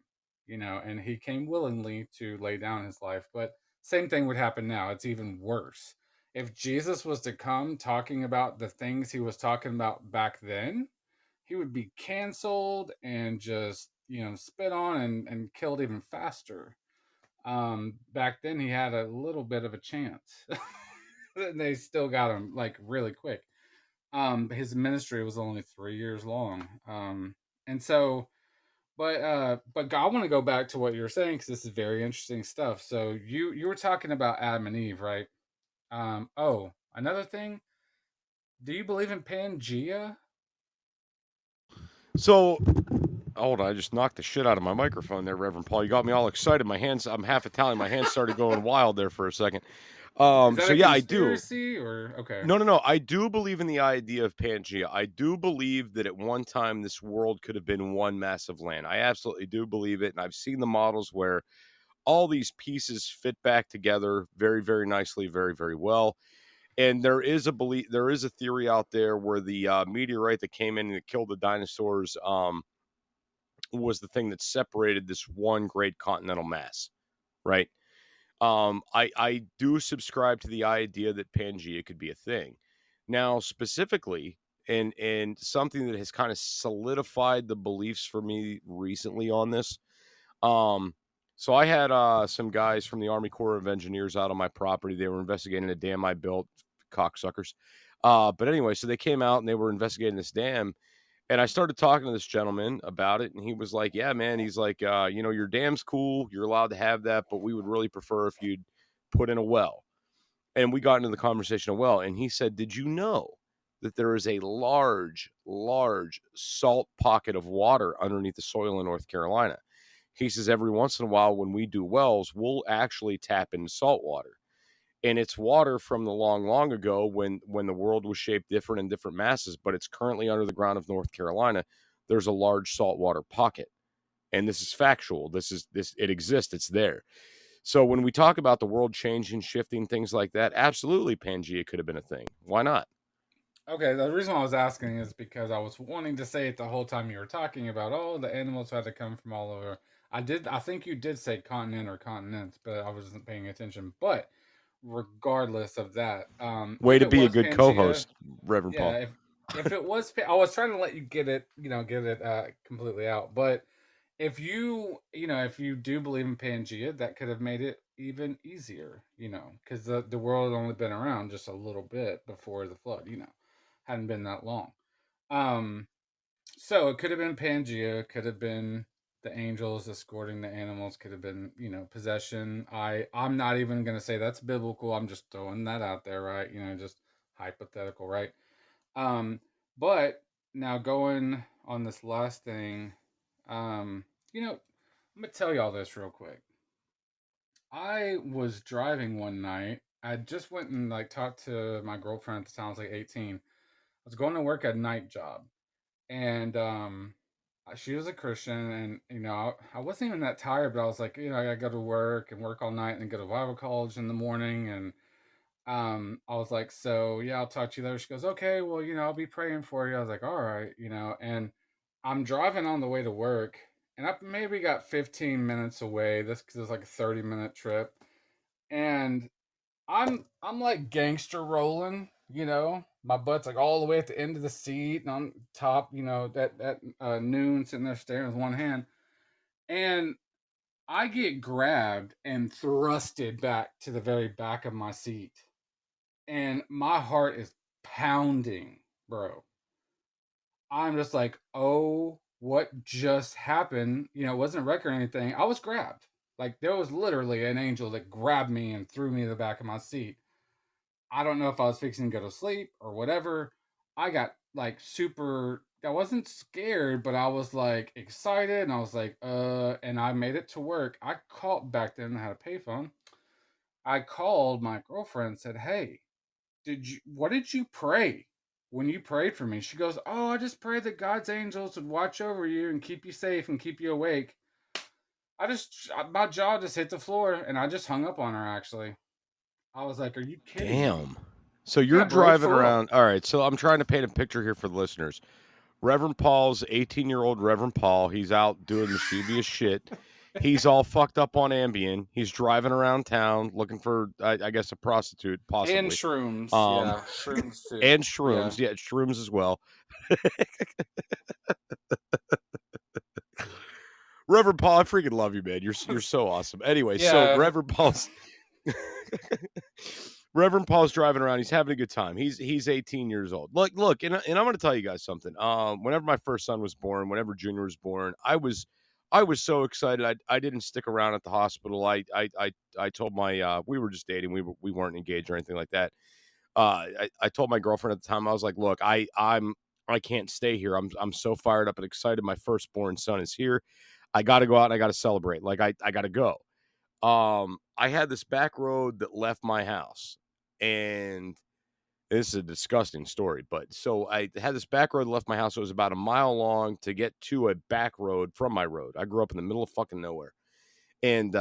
and he came willingly to lay down his life. But same thing would happen now. It's even worse. If Jesus was to come talking about the things he was talking about back then, he would be canceled and just, spit on and killed even faster. Back then he had a little bit of a chance. They still got him like really quick. His ministry was only 3 years long. And so But I want to go back to what you were saying because this is very interesting stuff. So you were talking about Adam and Eve, right? Oh, another thing. Do you believe in Pangea? So, hold on, I just knocked the shit out of my microphone there, Reverend Paul. You got me all excited. My hands, I'm half Italian. My hands started going wild there for a second. Is that So a yeah, I do. conspiracy or okay? No. I do believe in the idea of Pangea. I do believe that at one time this world could have been one massive land. I absolutely do believe it. And I've seen the models where all these pieces fit back together very, very nicely, very, very well. And there is a theory out there where the meteorite that came in and that killed the dinosaurs was the thing that separated this one great continental mass, right? I do subscribe to the idea that Pangea could be a thing. Now, specifically, and something that has kind of solidified the beliefs for me recently on this. Um, so I had some guys from the Army Corps of Engineers out on my property. They were investigating a dam I built, cocksuckers. But anyway, so they came out and they were investigating this dam, and I started talking to this gentleman about it, and he was like, "Yeah, man." He's like, your dam's cool. You're allowed to have that, but we would really prefer if you'd put in a well." And we got into the conversation of well, and he said, "Did you know that there is a large, large salt pocket of water underneath the soil in North Carolina?" He says, "Every once in a while, when we do wells, we'll actually tap into salt water." And it's water from the long, long ago when the world was shaped different in different masses, but it's currently under the ground of North Carolina. There's a large saltwater pocket, and this is factual. This it exists. It's there. So when we talk about the world changing, shifting, things like that, absolutely, Pangea could have been a thing. Why not? Okay, the reason why I was asking is because I was wanting to say it the whole time you were talking about, oh, the animals had to come from all over. I think you did say continent or continents, but I wasn't paying attention. But regardless of that, Way if to it be a was good Pangea, co-host, Reverend yeah, Paul. if it was, I was trying to let you get it completely out. But if you do believe in Pangea, that could have made it even easier, because the world had only been around just a little bit before the flood, hadn't been that long. Um, so it could have been Pangea, could have been the angels escorting the animals, could have been, possession. I'm not even gonna say that's biblical. I'm just throwing that out there, right? Just hypothetical, right? Um, but now going on this last thing, um, I'm gonna tell y'all this real quick. I was driving one night. I just went and like talked to my girlfriend at the time. I was like 18. I was going to work at a night job, and she was a Christian, and I wasn't even that tired, but I was like, I gotta go to work and work all night, and then go to Bible college in the morning, and I was like, so yeah, I'll talk to you later. She goes, okay, well, I'll be praying for you. I was like, all right, and I'm driving on the way to work, and I maybe got 15 minutes away. This because it's like a 30-minute trip, and I'm like gangster rolling, My butt's like all the way at the end of the seat, and on top, that noon sitting there staring with one hand, and I get grabbed and thrusted back to the very back of my seat, and my heart is pounding, bro. I'm just like, oh, what just happened? It wasn't a wreck or anything. I was grabbed. Like there was literally an angel that grabbed me and threw me to the back of my seat. I don't know if I was fixing to go to sleep or whatever. I got like super. I wasn't scared, but I was like excited, and I was like, and I made it to work. I called back then. I had a payphone. I called my girlfriend and said, "Hey, what did you pray when you prayed for me?" She goes, "Oh, I just prayed that God's angels would watch over you and keep you safe and keep you awake." My jaw just hit the floor, and I just hung up on her. Actually, I was like, "Are you kidding me?" Damn. So you're Yeah, bro, driving for real. around. All right. So I'm trying to paint a picture here for the listeners. Reverend Paul's 18-year-old Reverend Paul. He's out doing mischievous shit. He's all fucked up on Ambien. He's driving around town looking for, I guess, a prostitute, And possibly. shrooms, Um, yeah, shrooms too. and Yeah, shrooms. Yeah, shrooms as well. Reverend Paul, I freaking love you, man. You're so awesome. Anyway, so yeah. Reverend Paul's driving around. He's having a good time. He's 18 years old. Look, and I'm going to tell you guys something. Whenever my first son was born, whenever Junior was born, I was I was so excited. I didn't stick around at the hospital. I told my we were just dating. We weren't engaged or anything like that. I told my girlfriend at the time, I was like, look, I can't stay here. I'm so fired up and excited. My firstborn son is here. I got to go out and I got to celebrate. Like I got to go. I had this back road that left my house, and this is a disgusting story, but so I had this back road that left my house. It was about a mile long to get to a back road from my road. I grew up in the middle of fucking nowhere. And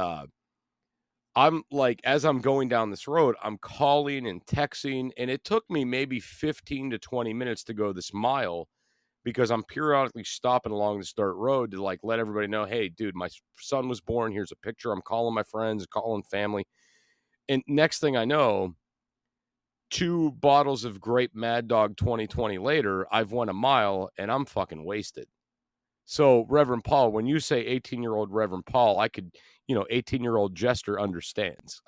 I'm like, as I'm going down this road, I'm calling and texting, and it took me maybe 15 to 20 minutes to go this mile because I'm periodically stopping along this dirt road to like let everybody know, hey, dude, my son was born. Here's a picture. I'm calling my friends, calling family. And next thing I know, 2 bottles of grape Mad Dog 2020 later, I've went a mile and I'm fucking wasted. So, Reverend Paul, when you say 18-year-old Reverend Paul, I could, 18-year-old Jester understands.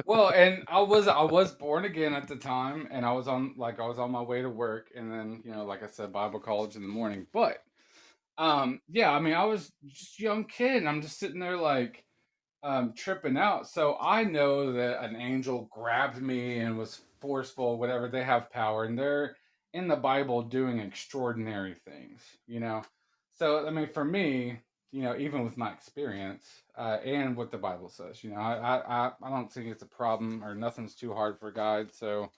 Well, and I was born again at the time, and I was on my way to work, and then like I said, Bible college in the morning. But yeah, I mean, I was just a young kid, and I'm just sitting there like tripping out. So I know that an angel grabbed me and was forceful, whatever. They have power, and they're in the Bible doing extraordinary things, So I mean, for me, even with my experience and what the Bible says, I don't think it's a problem or nothing's too hard for God. So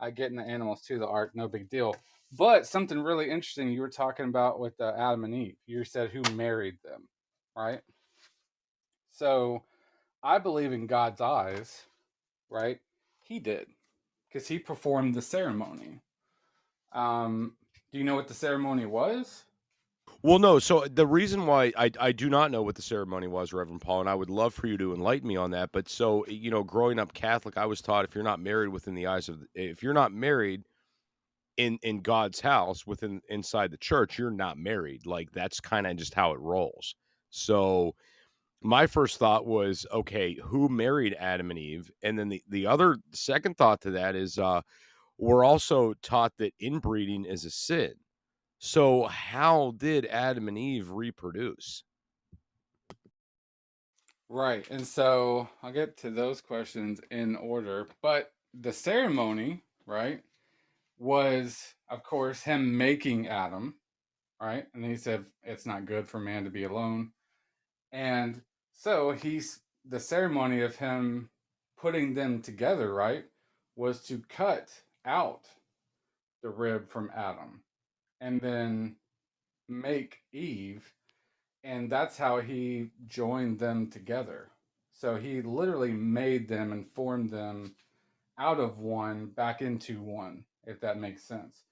I get in the animals to the ark, no big deal. But something really interesting you were talking about with Adam and Eve. You said who married them, right? So I believe in God's eyes, right? He did, because he performed the ceremony. Do you know what the ceremony was? Well, no. So the reason why I do not know what the ceremony was, Reverend Paul, and I would love for you to enlighten me on that. But so, growing up Catholic, I was taught if you're not married within the eyes of, if you're not married in God's house within inside the church, you're not married. Like that's kind of just how it rolls. So my first thought was, okay, who married Adam and Eve? And then the other second thought to that is we're also taught that inbreeding is a sin. So how did Adam and Eve reproduce? Right. And so I'll get to those questions in order. But the ceremony, right, was, of course, him making Adam, right? And he said, it's not good for man to be alone. And so the ceremony of him putting them together, right, was to cut out the rib from Adam and then make Eve. And that's how he joined them together. So he literally made them and formed them out of one back into one, if that makes sense.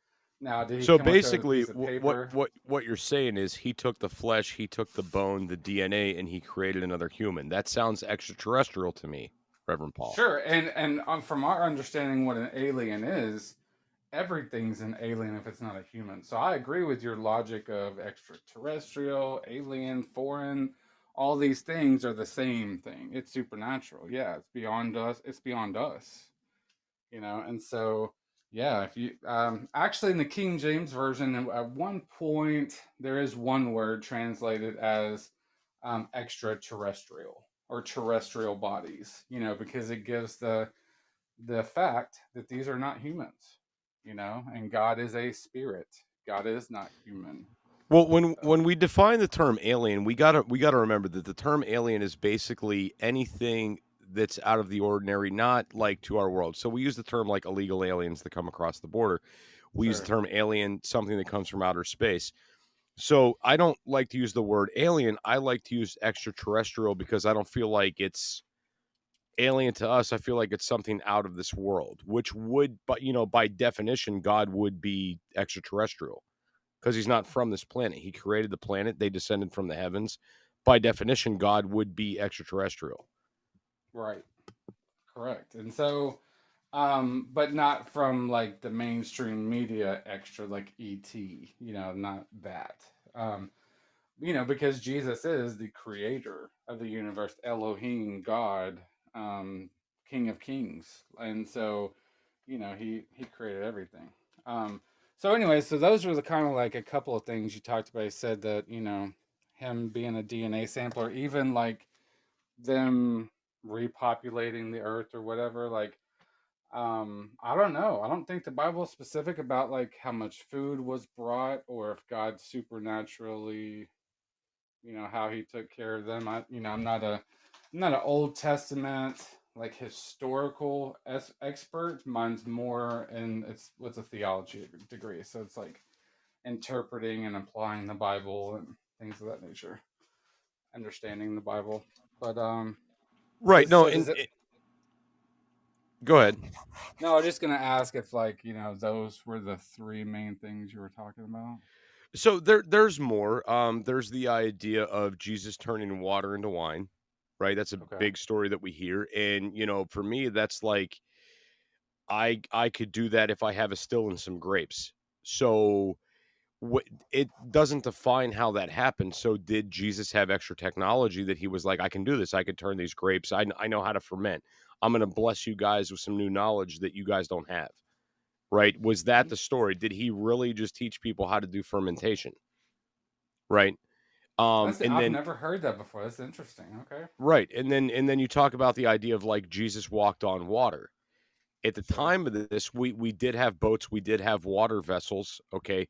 Now, did he So come up there with a basically, piece of paper? what you're saying is he took the flesh, he took the bone, the DNA, and he created another human. That sounds extraterrestrial to me, Reverend Paul. Sure. And from our understanding, what an alien is, everything's an alien if it's not a human. So I agree with your logic of extraterrestrial, alien, foreign. All these things are the same thing. It's supernatural. Yeah, it's beyond us. It's beyond us. And so yeah, if you actually in the King James version, at one point there is one word translated as extraterrestrial or terrestrial bodies. Because it gives the fact that these are not humans, and God is a spirit. God is not human. Well, when So, when we define the term alien, we gotta remember that the term alien is basically anything that's out of the ordinary, not like to our world. So we use the term like illegal aliens that come across the border. We use the sure. term alien, something that comes from outer space. So I don't like to use the word alien. I like to use extraterrestrial because I don't feel like it's alien to us. I feel like it's something out of this world, which would, but by definition, God would be extraterrestrial because he's not from this planet. He created the planet. They descended from the heavens. By definition, God would be extraterrestrial. Right. Correct. And so, but not from like the mainstream media extra like ET, not that. Because Jesus is the creator of the universe, Elohim, God, King of Kings. And so, he created everything. So anyway, so those were the kind of like a couple of things you talked about. He said that, him being a DNA sample, or even like them repopulating the earth or whatever. Like, I don't know. I don't think the Bible is specific about like how much food was brought, or if God supernaturally, how he took care of them. I'm not an Old Testament like historical expert. Mine's more in it's what's a theology degree, so it's like interpreting and applying the Bible and things of that nature, understanding the Bible. But Right. No, does it? go ahead. No, I was just gonna ask if like those were the three main things you were talking about. So there's more. There's the idea of Jesus turning water into wine, right? That's a Okay. big story that we hear, and for me, that's like I could do that if I have a still and some grapes. So what it doesn't define how that happened. So did Jesus have extra technology that he was like, I can do this. I could turn these grapes. I know how to ferment. I'm going to bless you guys with some new knowledge that you guys don't have. Right? Was that the story? Did he really just teach people how to do fermentation? Right? And I've then never heard that before. That's interesting. Okay. right, and then you talk about the idea of like Jesus walked on water. At the Sure. time of this, we did have boats, we did have water vessels, okay?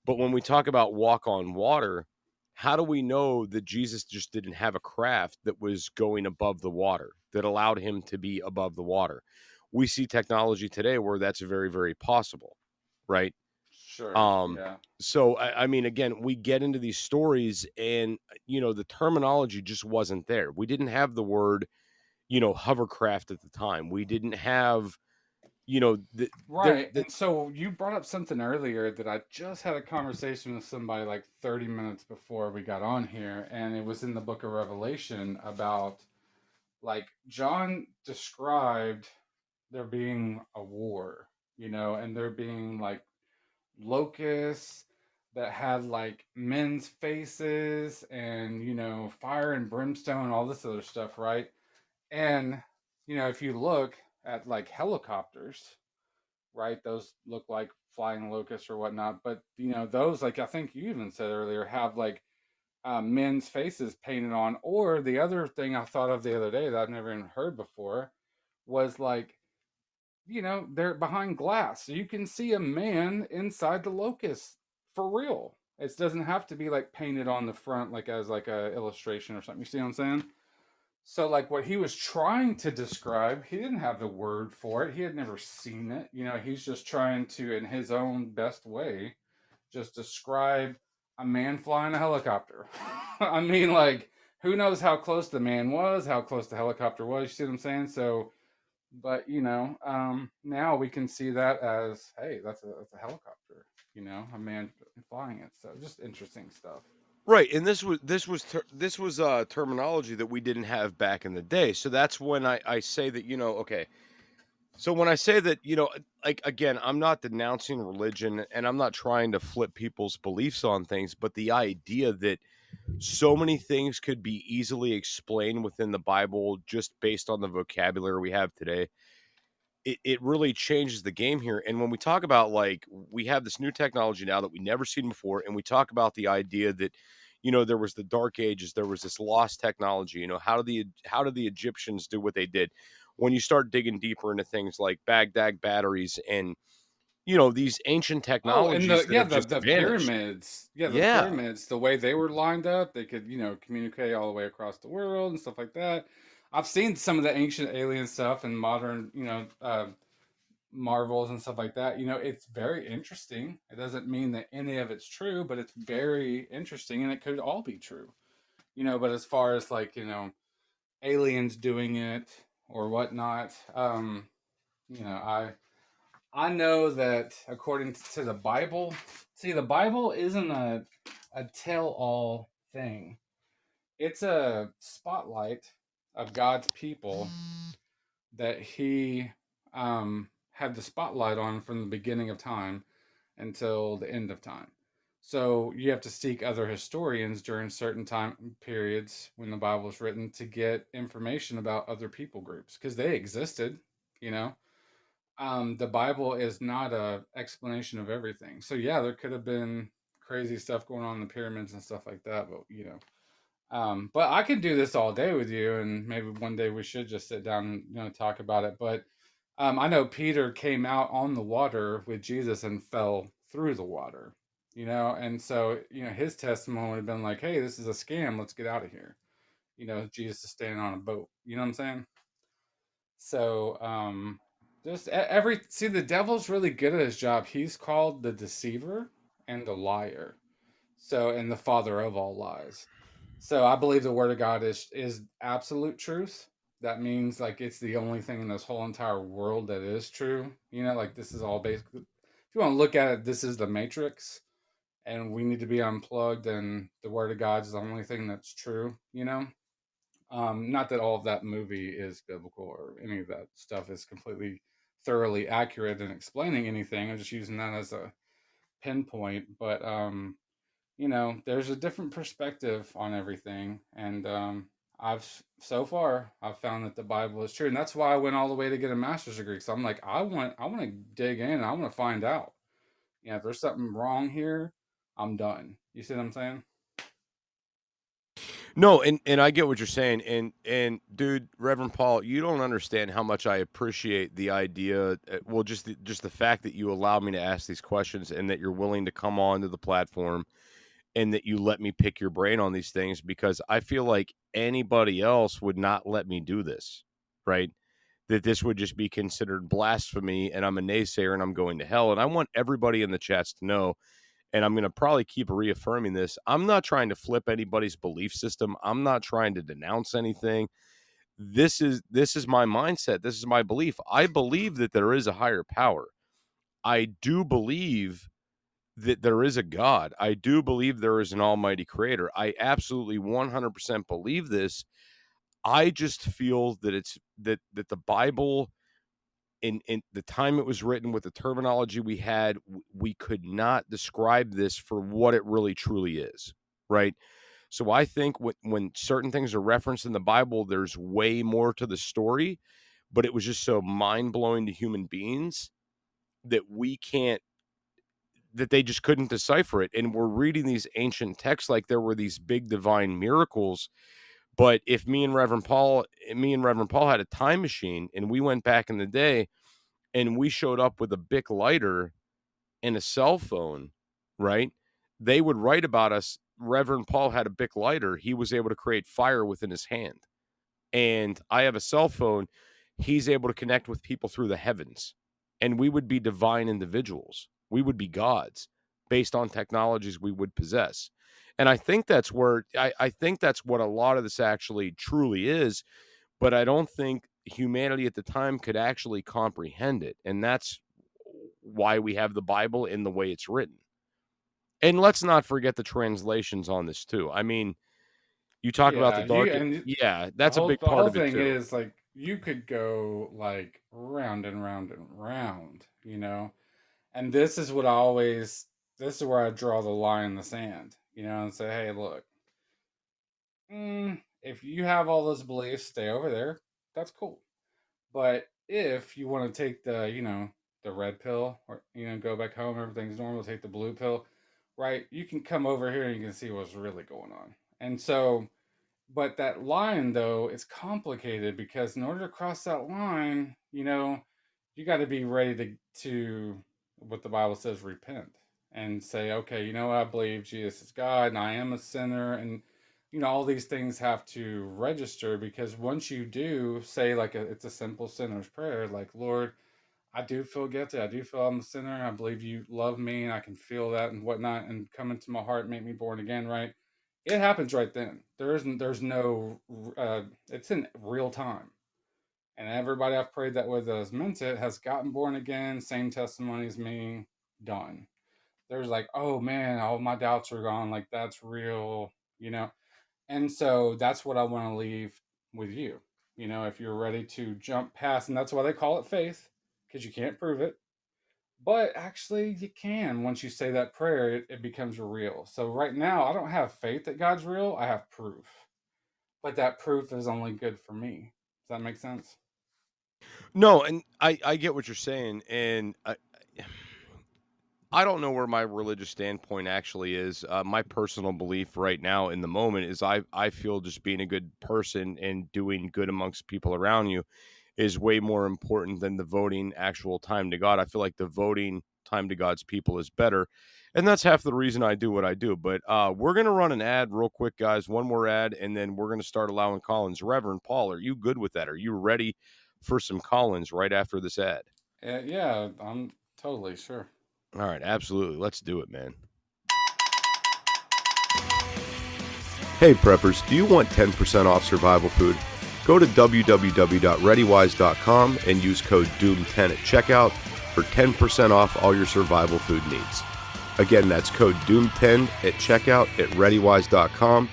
But when we talk about walk on water, how do we know that Jesus just didn't have a craft that was going above the water, that allowed him to be above the water? We see technology today where that's very, very possible, right? Sure. Um, Yeah. so I mean, again, we get into these stories, and the terminology just wasn't there. We didn't have the word, hovercraft at the time. We didn't have, Right. And so you brought up something earlier that I just had a conversation with somebody like 30 minutes before we got on here, and it was in the book of Revelation about like John described there being a war, and there being like locusts that had like men's faces and fire and brimstone and all this other stuff, right? And if you look at like helicopters, right, those look like flying locusts or whatnot, but those, like I think you even said earlier, have like men's faces painted on. Or the other thing I thought of the other day that I've never even heard before was like, they're behind glass, so you can see a man inside the locust for real. It doesn't have to be like painted on the front, like as like a illustration or something. You see what I'm saying? So like what he was trying to describe, he didn't have the word for it. He had never seen it. He's just trying to, in his own best way, just describe a man flying a helicopter. I mean, like, who knows how close the man was, how close the helicopter was. You see what I'm saying? So, but now we can see that as, hey, that's a helicopter. A man flying it. So just interesting stuff. right, and this was terminology that we didn't have back in the day. So that's when I say that okay. So when I say that like again, I'm not denouncing religion, and I'm not trying to flip people's beliefs on things, but the idea that so many things could be easily explained within the Bible just based on the vocabulary we have today, it really changes the game here. And when we talk about like we have this new technology now that we never seen before, and we talk about the idea that there was the dark ages, there was this lost technology. How did the Egyptians do what they did? When you start digging deeper into things like Baghdad batteries and these ancient Oh, and technologies that have just the vanished. pyramids. Yeah, the Yeah. pyramids, the way they were lined up, they could, communicate all the way across the world and stuff like that. I've seen some of the ancient alien stuff and modern, marvels and stuff like that. It's very interesting. It doesn't mean that any of it's true, but it's very interesting and it could all be true. But as far as like, aliens doing it or whatnot, I know that according to the Bible, see, the Bible isn't a tell-all thing. It's a spotlight of God's people that He had the spotlight on from the beginning of time until the end of time. So you have to seek other historians during certain time periods when the Bible was written to get information about other people groups because they existed, you know the Bible is not a explanation of everything. So yeah, there could have been crazy stuff going on in the pyramids and stuff like that. But but I could do this all day with you, and maybe one day we should just sit down and talk about it. But I know Peter came out on the water with Jesus and fell through the water, and so his testimony would have been like, "Hey, this is a scam. Let's get out of here." Jesus is standing on a boat. You know what I'm saying? So just every see the devil's really good at his job. He's called the deceiver and the liar. So, and the father of all lies. So I believe the word of God is absolute truth. That means like it's the only thing in this whole entire world that is true. Like this is all basically, if you want to look at it, this is the matrix and we need to be unplugged, and the word of God is the only thing that's true. Not that all of that movie is biblical or any of that stuff is completely thoroughly accurate in explaining anything. I'm just using that as a pinpoint. But there's a different perspective on everything, and so far I've found that the Bible is true, and that's why I went all the way to get a master's degree. So I'm like, I want to dig in, and I want to find out. If there's something wrong here, I'm done. You see what I'm saying? No, and I get what you're saying, and dude, Reverend Paul, you don't understand how much I appreciate the idea. Well, just the fact that you allow me to ask these questions, and that you're willing to come on to the platform, and that you let me pick your brain on these things, because I feel like anybody else would not let me do this, right? That this would just be considered blasphemy, and I'm a naysayer, and I'm going to hell. And I want everybody in the chats to know, and I'm going to probably keep reaffirming this. I'm not trying to flip anybody's belief system. I'm not trying to denounce anything. This is my mindset. This is my belief. I believe that there is a higher power. I do believe that there is a God. I do believe there is an almighty creator. I absolutely 100% believe this. I just feel that that the Bible, in the time it was written, with the terminology we had, we could not describe this for what it really truly is, right? So I think when certain things are referenced in the Bible, there's way more to the story, but it was just so mind-blowing to human beings that they just couldn't decipher it. And we're reading these ancient texts like there were these big divine miracles. But if me and Reverend Paul had a time machine and we went back in the day and we showed up with a Bic lighter and a cell phone, right? They would write about us. Reverend Paul had a Bic lighter. He was able to create fire within his hand. And I have a cell phone. He's able to connect with people through the heavens. And we would be divine individuals. We would be gods based on technologies we would possess. And I think that's where I think that's what a lot of this actually truly is, but I don't think humanity at the time could actually comprehend it. And that's why we have the Bible in the way it's written. And let's not forget the translations on this too. I mean, you talk about the Yeah, dark. Yeah, that's a big the part whole of it thing too. is like you could go like round and round and round. And this is where I draw the line in the sand, and say, hey, look, if you have all those beliefs, stay over there. That's cool. But if you want to take the red pill, or go back home, everything's normal, take the blue pill, right? You can come over here and you can see what's really going on. And so, but that line though, it's complicated because in order to cross that line, you got to be ready to what the Bible says, repent and say, okay, I believe Jesus is God and I am a sinner, and all these things have to register, because once you do say like it's a simple sinner's prayer, like, Lord, I do feel guilty, I do feel I'm a sinner, I believe you love me and I can feel that and whatnot, and come into my heart, make me born again, right? It happens right then. There's no it's in real time, and everybody I've prayed that with that has meant it has gotten born again, same testimony as me, done. There's like, oh man, all my doubts are gone, like that's real. And so that's what I want to leave with you. If you're ready to jump past, and that's why they call it faith, because you can't prove it. But actually, you can. Once you say that prayer, it becomes real. So right now, I don't have faith that God's real. I have proof. But that proof is only good for me. Does that make sense? No, and I get what you're saying, and I don't know where my religious standpoint actually is. My personal belief right now in the moment is I feel just being a good person and doing good amongst people around you is way more important than the voting actual time to God. I feel like the voting time to God's people is better. And that's half the reason I do what I do. But we're going to run an ad real quick, guys. One more ad, and then we're going to start allowing call-ins. Reverend Paul, are you good with that? Are you ready for some call-ins right after this ad? Yeah, I'm totally sure. All right, absolutely. Let's do it, man. Hey preppers, do you want 10% off survival food? Go to www.readywise.com and use code DOOM10 at checkout for 10% off all your survival food needs. Again, that's code DOOM10 at checkout at readywise.com,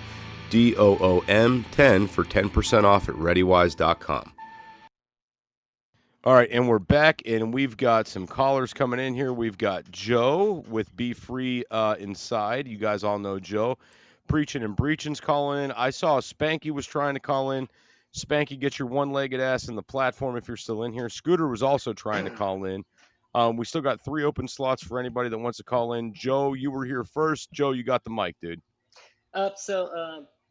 DOOM10 for 10% off at readywise.com. All right, and we're back, and we've got some callers coming in here. We've got Joe with Be Free Inside. You guys all know Joe. Preaching and Breaching's calling in. I saw Spanky was trying to call in. Spanky, get your one-legged ass in the platform if you're still in here. Scooter was also trying to call in. We still got 3 open slots for anybody that wants to call in. Joe, you were here first. Joe, you got the mic, dude.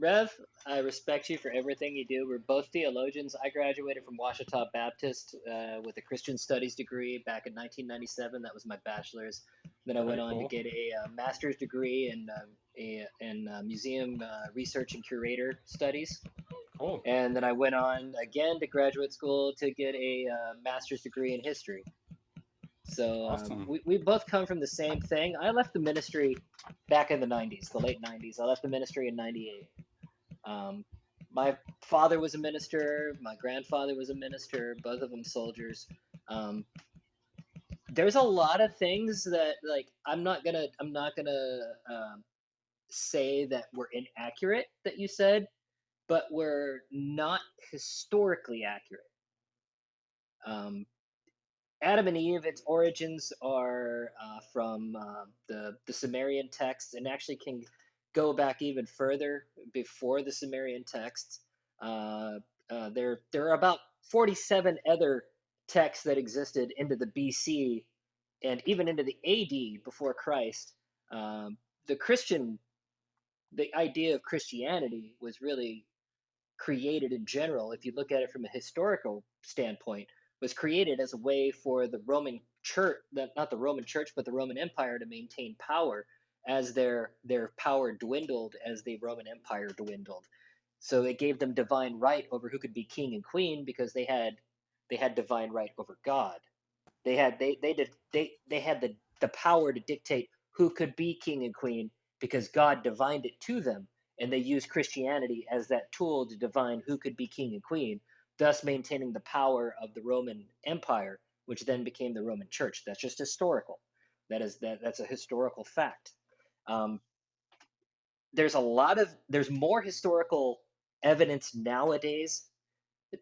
Rev, I respect you for everything you do. We're both theologians. I graduated from Ouachita Baptist with a Christian Studies degree back in 1997. That was my bachelor's. Then I went on to get a master's degree in museum research and curator studies. Cool. And then I went on again to graduate school to get a master's degree in history. So Awesome. we both come from the same thing. I left the ministry back in the 90s, the late 90s. I left the ministry in 98. My father was a minister. My grandfather was a minister. Both of them soldiers. There's a lot of things that like I'm not gonna say that were inaccurate that you said, but were not historically accurate. Adam and Eve, its origins are from the Sumerian texts, and actually can go back even further before the Sumerian texts. There are about 47 other texts that existed into the BC and even into the AD before Christ. The Christian, the idea of Christianity was really created in general, if you look at it from a historical standpoint, was created as a way for the Roman church, not the Roman church, but the Roman Empire to maintain power as their power dwindled, as the Roman Empire dwindled. So it gave them divine right over who could be king and queen because they had divine right over God. They had the power to dictate who could be king and queen because God divined it to them, and they used Christianity as that tool to divine who could be king and queen, thus maintaining the power of the Roman Empire, which then became the Roman Church. That's just historical. That's a historical fact. There's more historical evidence nowadays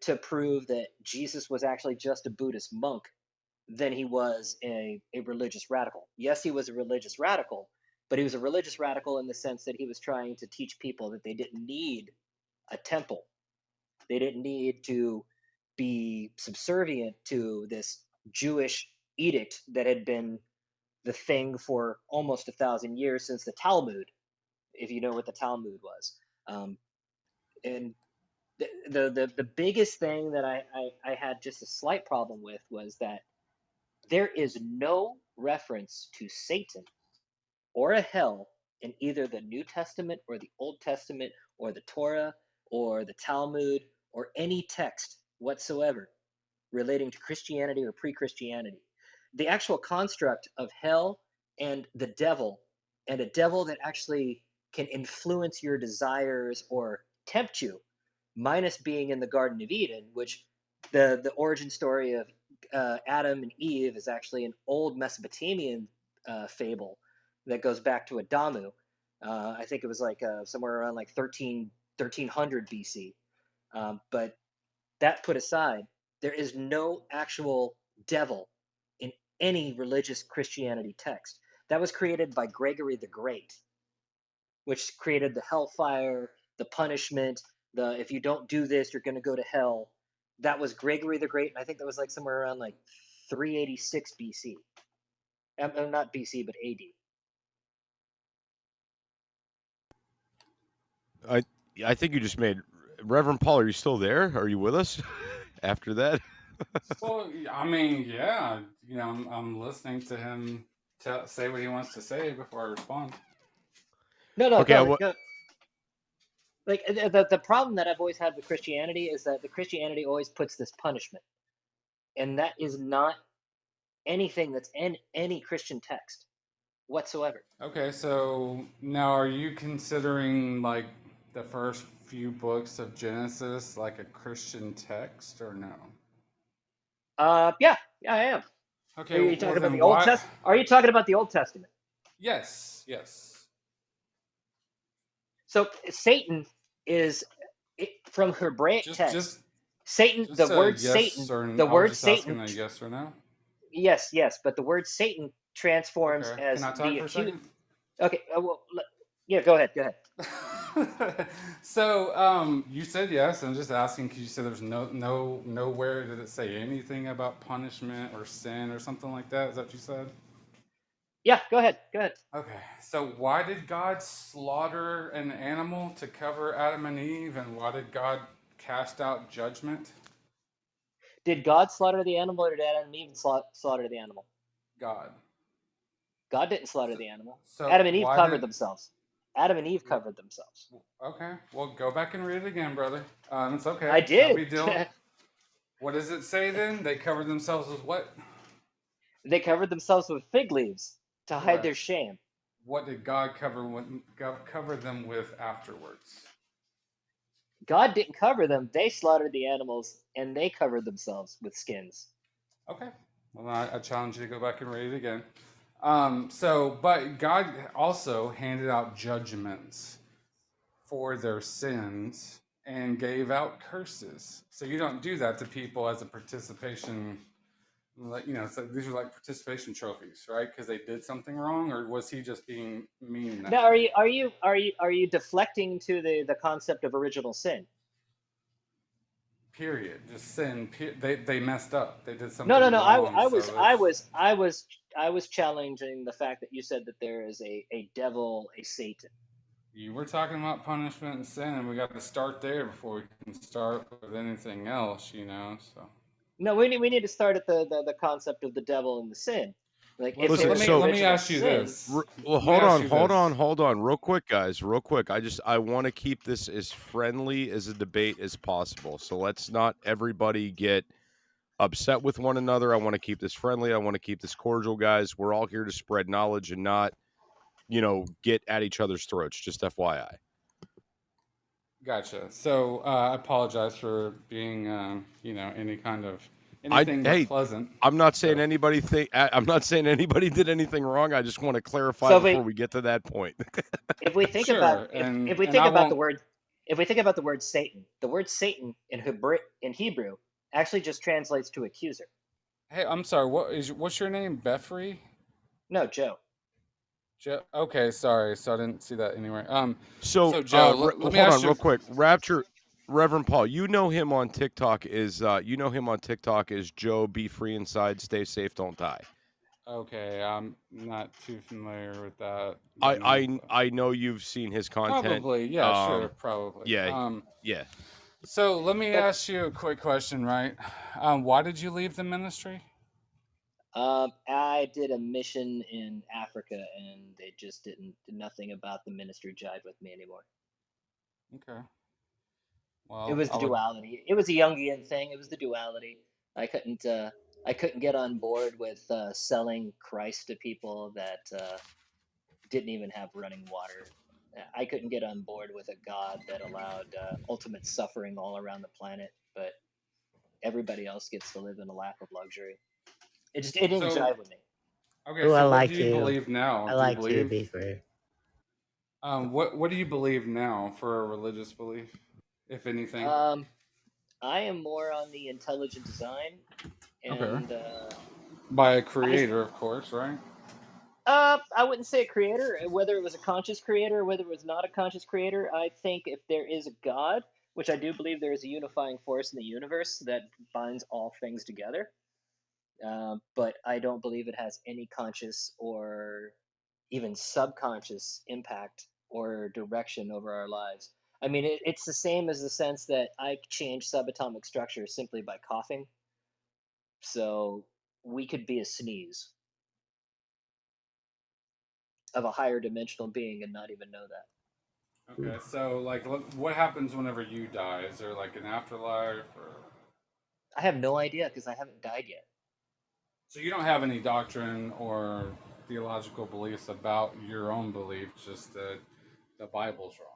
to prove that Jesus was actually just a Buddhist monk than he was a religious radical. Yes, he was a religious radical, but he was a religious radical in the sense that he was trying to teach people that they didn't need a temple. They didn't need to be subservient to this Jewish edict that had been the thing for almost 1,000 years since the Talmud, if you know what the Talmud was. And the biggest thing that I had just a slight problem with was that there is no reference to Satan or a hell in either the New Testament or the Old Testament or the Torah or the Talmud or any text whatsoever relating to Christianity or pre-Christianity. The actual construct of hell and a devil that actually can influence your desires or tempt you, minus being in the Garden of Eden, which the origin story of Adam and Eve is actually an old Mesopotamian fable that goes back to Adamu. I think it was like somewhere around like 1300 BC. But that put aside, there is no actual devil in any religious Christianity text. That was created by Gregory the Great, which created the hellfire, the punishment, the if you don't do this, you're going to go to hell. That was Gregory the Great, and I think that was like somewhere around like 386 BC. Not BC, but AD. I think you just made Reverend Paul. Are you still there? Are you with us after that? Well, I mean, yeah, I'm listening to him say what he wants to say before I respond. No, Okay, go. Like the problem that I've always had with Christianity is that the Christianity always puts this punishment, and that is not anything that's in any Christian text whatsoever. Okay, so now are you considering like the first few books of Genesis like a Christian text or no? Yeah, I am. Are Okay, you well talking about then the Old why? Test? Are you talking about the Old Testament? Yes, yes. So Satan is from Hebraic Just, text. just, Satan, just a yes the I was word just asking Satan, a yes or no. yes, but the word Satan transforms Okay, can as I talk the for a acute. second? Okay, yeah, go ahead. So, you said yes. I'm just asking because you said there's nowhere did it say anything about punishment or sin or something like that. Is that what you said? Yeah, go ahead. Okay. So, why did God slaughter an animal to cover Adam and Eve, and why did God cast out judgment? Did God slaughter the animal, or did Adam and Eve slaughter the animal? God. God didn't slaughter So, the animal. so Adam and Eve why covered did? themselves. Adam and Eve covered themselves. Okay. Well, go back and read it again, brother. It's okay. I It's no did. big deal. What does it say then? They covered themselves with what? They covered themselves with fig leaves to hide their Correct. shame. What did God cover them with afterwards? God didn't cover them. They slaughtered the animals and they covered themselves with skins. Okay. Well, I challenge you to go back and read it again. But God also handed out judgments for their sins and gave out curses. So you don't do that to people as a participation, like so these are like participation trophies, right? Because they did something wrong, or was he just being mean Now, that day? are you deflecting to the concept of original sin? Period. Just sin. They messed up. They did No. something wrong. So that's I was challenging the fact that you said that there is a devil, a Satan. you were talking about punishment and sin, and we got to start there before we can start with anything else. So No, we need to start at the concept of the devil and the sin. Like well, if so Listen, there is an so let me original ask you sin, this. well, Let me hold ask on, you this. hold on, real quick, guys, real quick. I want to keep this as friendly as a debate as possible. So let's not everybody get upset with one another. I want to keep this friendly. I want to keep this cordial, guys. We're all here to spread knowledge and not, get at each other's throats. Just FYI. Gotcha. So I apologize for being, any kind of anything but Hey, pleasant. I'm not saying So I'm not saying anybody did anything wrong. I just want to clarify so before we get to that point. if we think about sure, if and we and think I about the won't. word if we think about the word Satan in Hebrew actually just translates to accuser. Hey, I'm sorry. What's your name? Beffrey? No, Joe. Okay, sorry. So I didn't see that anywhere. So, So Joe, let me hold on, ask you. real quick. Rapture, Reverend Paul, you know him on TikTok is Joe. Be free inside. Stay safe. Don't die. Okay, I'm not too familiar with that I name. I But I know you've seen his content. probably, yeah, sure, probably. Yeah, yeah. So let me But ask you a quick question, right? Why did you leave the ministry? I did a mission in Africa, and it just didn't nothing about the ministry jive with me anymore. Okay. It Well, was I the would. duality. It was a Jungian thing. It was the duality. I couldn't I couldn't get on board with selling Christ to people that didn't even have running water. I couldn't get on board with a God that allowed ultimate suffering all around the planet, but everybody else gets to live in a lap of luxury. It didn't So jive with me. okay. Ooh, I So what do like you you. believe now? I Do you like you, believe? Beaver. What do you believe now for a religious belief, if anything? Um, I am more on the intelligent design, Okay. and By a I creator, of course, right? I wouldn't say a creator, whether it was a conscious creator or whether it was not a conscious creator. I think if there is a God, which I do believe there is a unifying force in the universe that binds all things together, but I don't believe it has any conscious or even subconscious impact or direction over our lives. I mean, it's the same as the sense that I change subatomic structure simply by coughing. So we could be a sneeze of a higher dimensional being and not even know that. Okay, so like, what happens whenever you die? Is there like an afterlife, or I have no idea because I haven't died yet. so you don't have any doctrine or theological beliefs about your own belief, just that the Bible's wrong?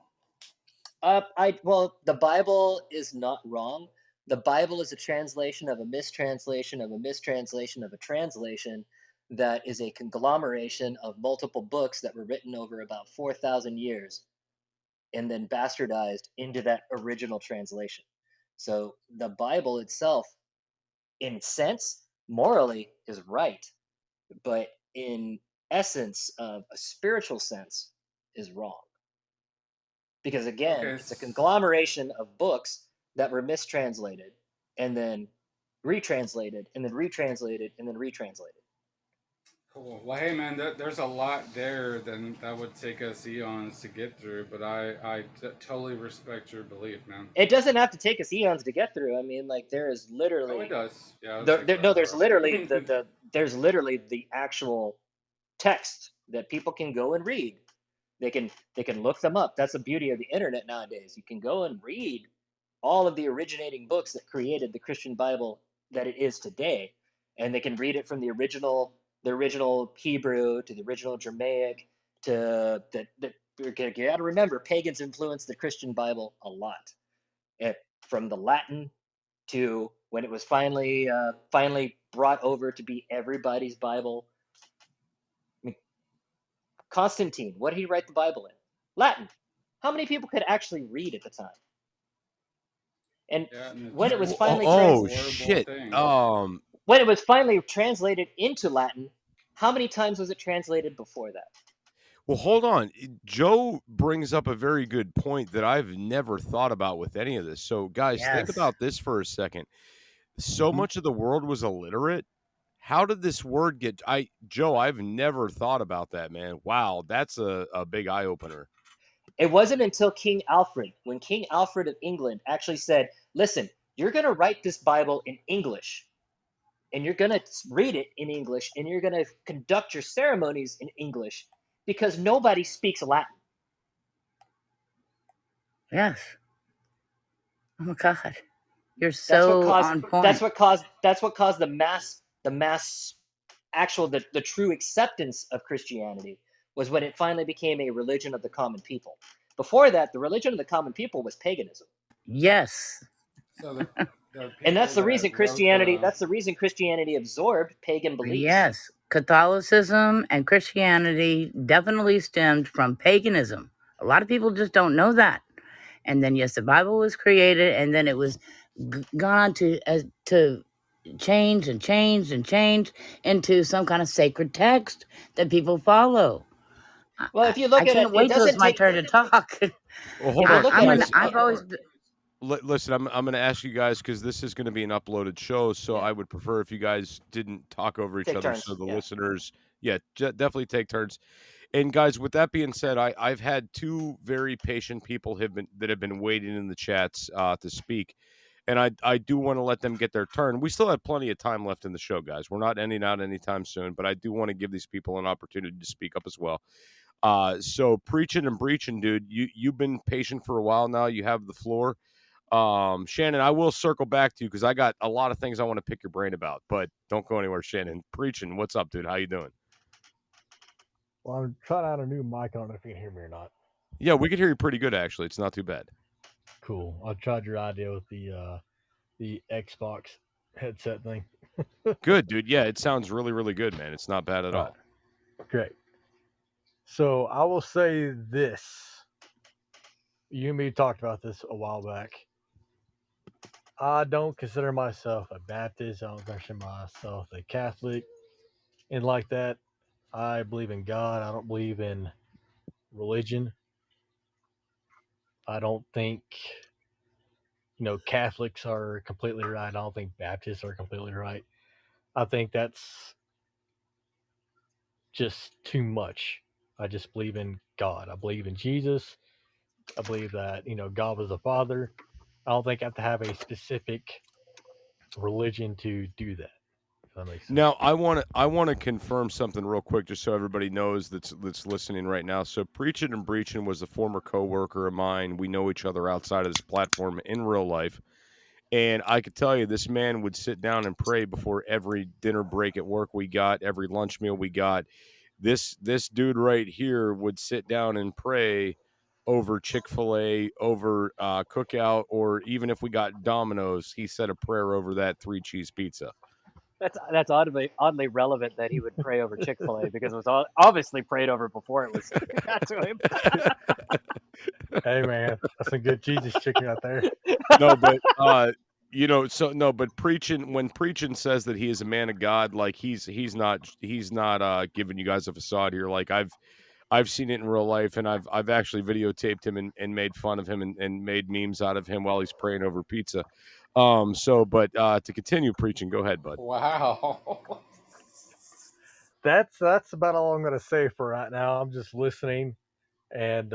Well, the Bible is not wrong. The Bible is a translation of a mistranslation of a mistranslation of a translation that is a conglomeration of multiple books that were written over about 4,000 years and then bastardized into that original translation. So the Bible itself, in sense, morally is right, but in essence of a spiritual sense is wrong. Because again, Okay, it's a conglomeration of books that were mistranslated and then retranslated and then retranslated and then retranslated. cool. Well, hey man, there's a lot there that would take us eons to get through, but I totally respect your belief, man. It doesn't have to take us eons to get through. I mean, like there is Oh, it literally does. Yeah, it there, takes there no, there's forever. literally there's literally the actual text that people can go and read. They can look them up. That's the beauty of the internet nowadays. You can go and read all of the originating books that created the Christian Bible that it is today, and they can read it from the original Hebrew to the original Dramaic to the you got to remember pagans influenced the Christian Bible a lot. From the Latin to when it was finally brought over to be everybody's Bible. I mean, Constantine, what did he write the Bible in? Latin. How many people could actually read at the time? And Yeah, and the when it was church Oh, did finally some oh horrible shit. things. when it was finally translated into Latin, how many times was it translated before that? Well, hold on. Joe brings up a very good point that I've never thought about with any of this. So, guys, think Yes. about this for a second. So Mhm. much of the world was illiterate. How did this word get Joe, I've never thought about that, man. Wow, that's a big eye opener. It wasn't until King Alfred, when King Alfred of England actually said, "Listen, you're going to write this Bible in English, and you're going to read it in English, and you're going to conduct your ceremonies in English because nobody speaks Latin." Yes. Oh my God. You're That's what so caused on point. the mass actual the true acceptance of Christianity was when it finally became a religion of the common people. Before that, the religion of the common people was paganism. Yes. So the And people that wrote the that's the reason Christianity absorbed pagan beliefs. Yes. Catholicism and Christianity definitely stemmed from paganism. A lot of people just don't know that. And then, yes, the Bible was created, and then it was gone on to change and change and change into some kind of sacred text that people follow. I, Well, I, if you I look at it, can't it wait till it's doesn't my take turn to talk. Well, hold if you on, look at it, guys. I've always, Listen, I'm going to ask you guys because this is going to be an uploaded show, so yeah, I would prefer if you guys didn't talk over each take other, so turns. the Yeah. listeners, yeah, definitely take turns. And guys, with that being said, I've had two very patient people have been waiting in the chats to speak, and I do want to let them get their turn. We still have plenty of time left in the show, guys. We're not ending out anytime soon, but I do want to give these people an opportunity to speak up as well. So preaching and breaching, dude. You've been patient for a while now. You have the floor. Shannon, I will circle back to you because I got a lot of things I want to pick your brain about, but don't go anywhere, Shannon. Preaching, what's up, dude? How you doing? Well, I'm trying out a new mic. I don't know if you can hear me or not. Yeah, we can hear you pretty good, actually. It's not too bad. Cool. I tried your idea with the Xbox headset thing. Good, dude. Yeah, it sounds really, really good, man. It's not bad at All all. right. Great. So I will say this. You and me talked about this a while back. I don't consider myself a Baptist. I don't consider myself a Catholic. And like that, I believe in God. I don't believe in religion. I don't think, Catholics are completely right. I don't think Baptists are completely right. I think that's just too much. I just believe in God. I believe in Jesus. I believe that, God was a father. I don't think I have to have a specific religion to do that. If that makes sense. Now, I want to confirm something real quick, just so everybody knows that's listening right now. So, Preachin' and Breachin' was a former coworker of mine. We know each other outside of this platform in real life, and I could tell you, this man would sit down and pray before every dinner break at work we got, every lunch meal we got. This dude right here would sit down and pray over Chick-fil-A, over Cookout, or even if we got Domino's, he said a prayer over that 3-cheese pizza. That's oddly relevant that he would pray over Chick-fil-A because it was obviously prayed over before it was got to him. Hey man, that's some good Jesus chicken right there. No, but so no, but when Preachin' says that he is a man of God, like he's not giving you guys a facade here. Like I've seen it in real life, and I've actually videotaped him and made fun of him and made memes out of him while he's praying over pizza. But to continue preaching, go ahead, bud. Wow. That's about all I'm gonna say for right now. I'm just listening, and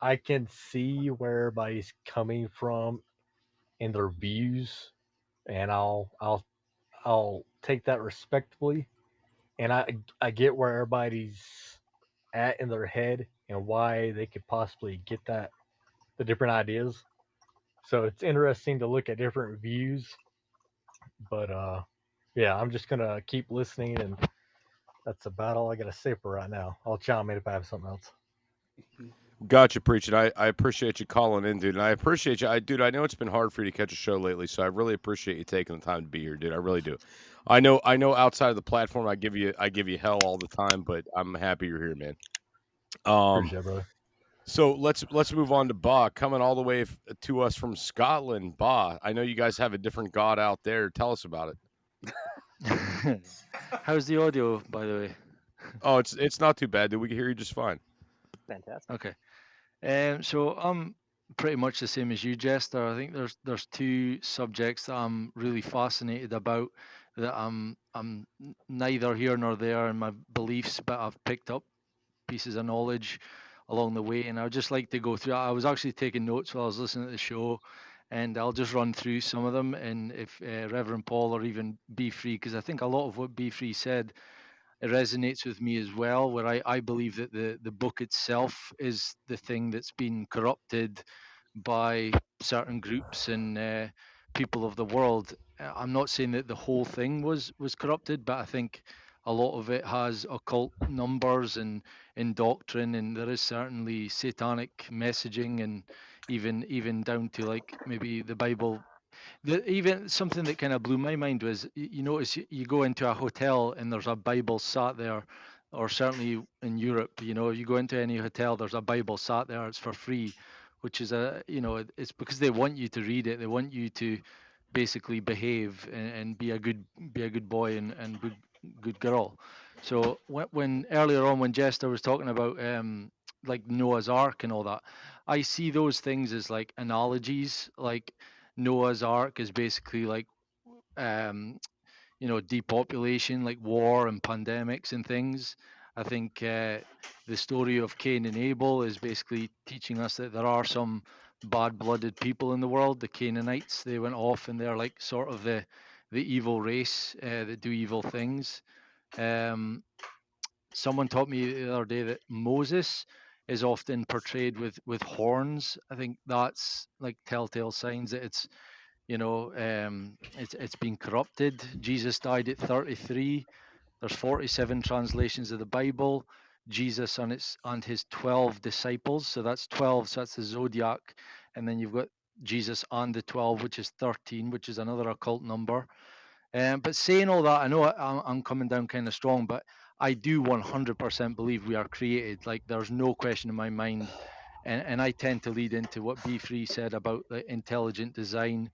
I can see where everybody's coming from in their views, and I'll take that respectfully, and I get where everybody's at in their head and why they could possibly get the different ideas. So it's interesting to look at different views, but yeah, I'm just gonna keep listening, and that's about all I gotta say for right now. I'll chime in if I have something else. Gotcha, preaching. I appreciate you calling in, dude, and I appreciate you. I know it's been hard for you to catch a show lately, so I really appreciate you taking the time to be here, dude. I really do. I know. Outside of the platform, I give you hell all the time, but I'm happy you're here, man. Appreciate it, brother. So let's move on to Ba, coming all the way to us from Scotland. Ba, I know you guys have a different god out there. Tell us about it. How's the audio, by the way? Oh, it's not too bad, dude. We can hear you just fine. Fantastic. Okay. So I'm pretty much the same as you, Jester. I think there's two subjects that I'm really fascinated about that I'm neither here nor there in my beliefs, but I've picked up pieces of knowledge along the way, and I would just like to go through. I was actually taking notes while I was listening to the show, and I'll just run through some of them. And if Reverend Paul or even Be Free, because I think a lot of what Be Free said, it resonates with me as well, where I believe that the book itself is the thing that's been corrupted by certain groups and people of the world. I'm not saying that the whole thing was corrupted, but I think a lot of it has occult numbers and in doctrine, and there is certainly satanic messaging, and even down to like maybe the Bible. Even something that kind of blew my mind was you notice you go into a hotel and there's a Bible sat there, or certainly in Europe, you go into any hotel, there's a Bible sat there, it's for free, which is it's because they want you to read it, they want you to basically behave and be a good boy and good girl. So when earlier on when Jester was talking about like Noah's Ark and all that, I see those things as like analogies. Like Noah's Ark is basically like um, depopulation, like war and pandemics and things. I think the story of Cain and Abel is basically teaching us that there are some bad-blooded people in the world. The Canaanites, they went off and they're like sort of the evil race that do evil things. Someone taught me the other day that Moses is often portrayed with horns. I think that's like telltale signs that it's been corrupted. Jesus died at 33. There's 47 translations of the Bible. Jesus and his 12 disciples. So that's 12. So that's the zodiac. And then you've got Jesus and the 12, which is 13, which is another occult number. But saying all that, I know I'm coming down kind of strong, but I do 100% believe we are created. Like there's no question in my mind. And I tend to lead into what B3 said about the intelligent design.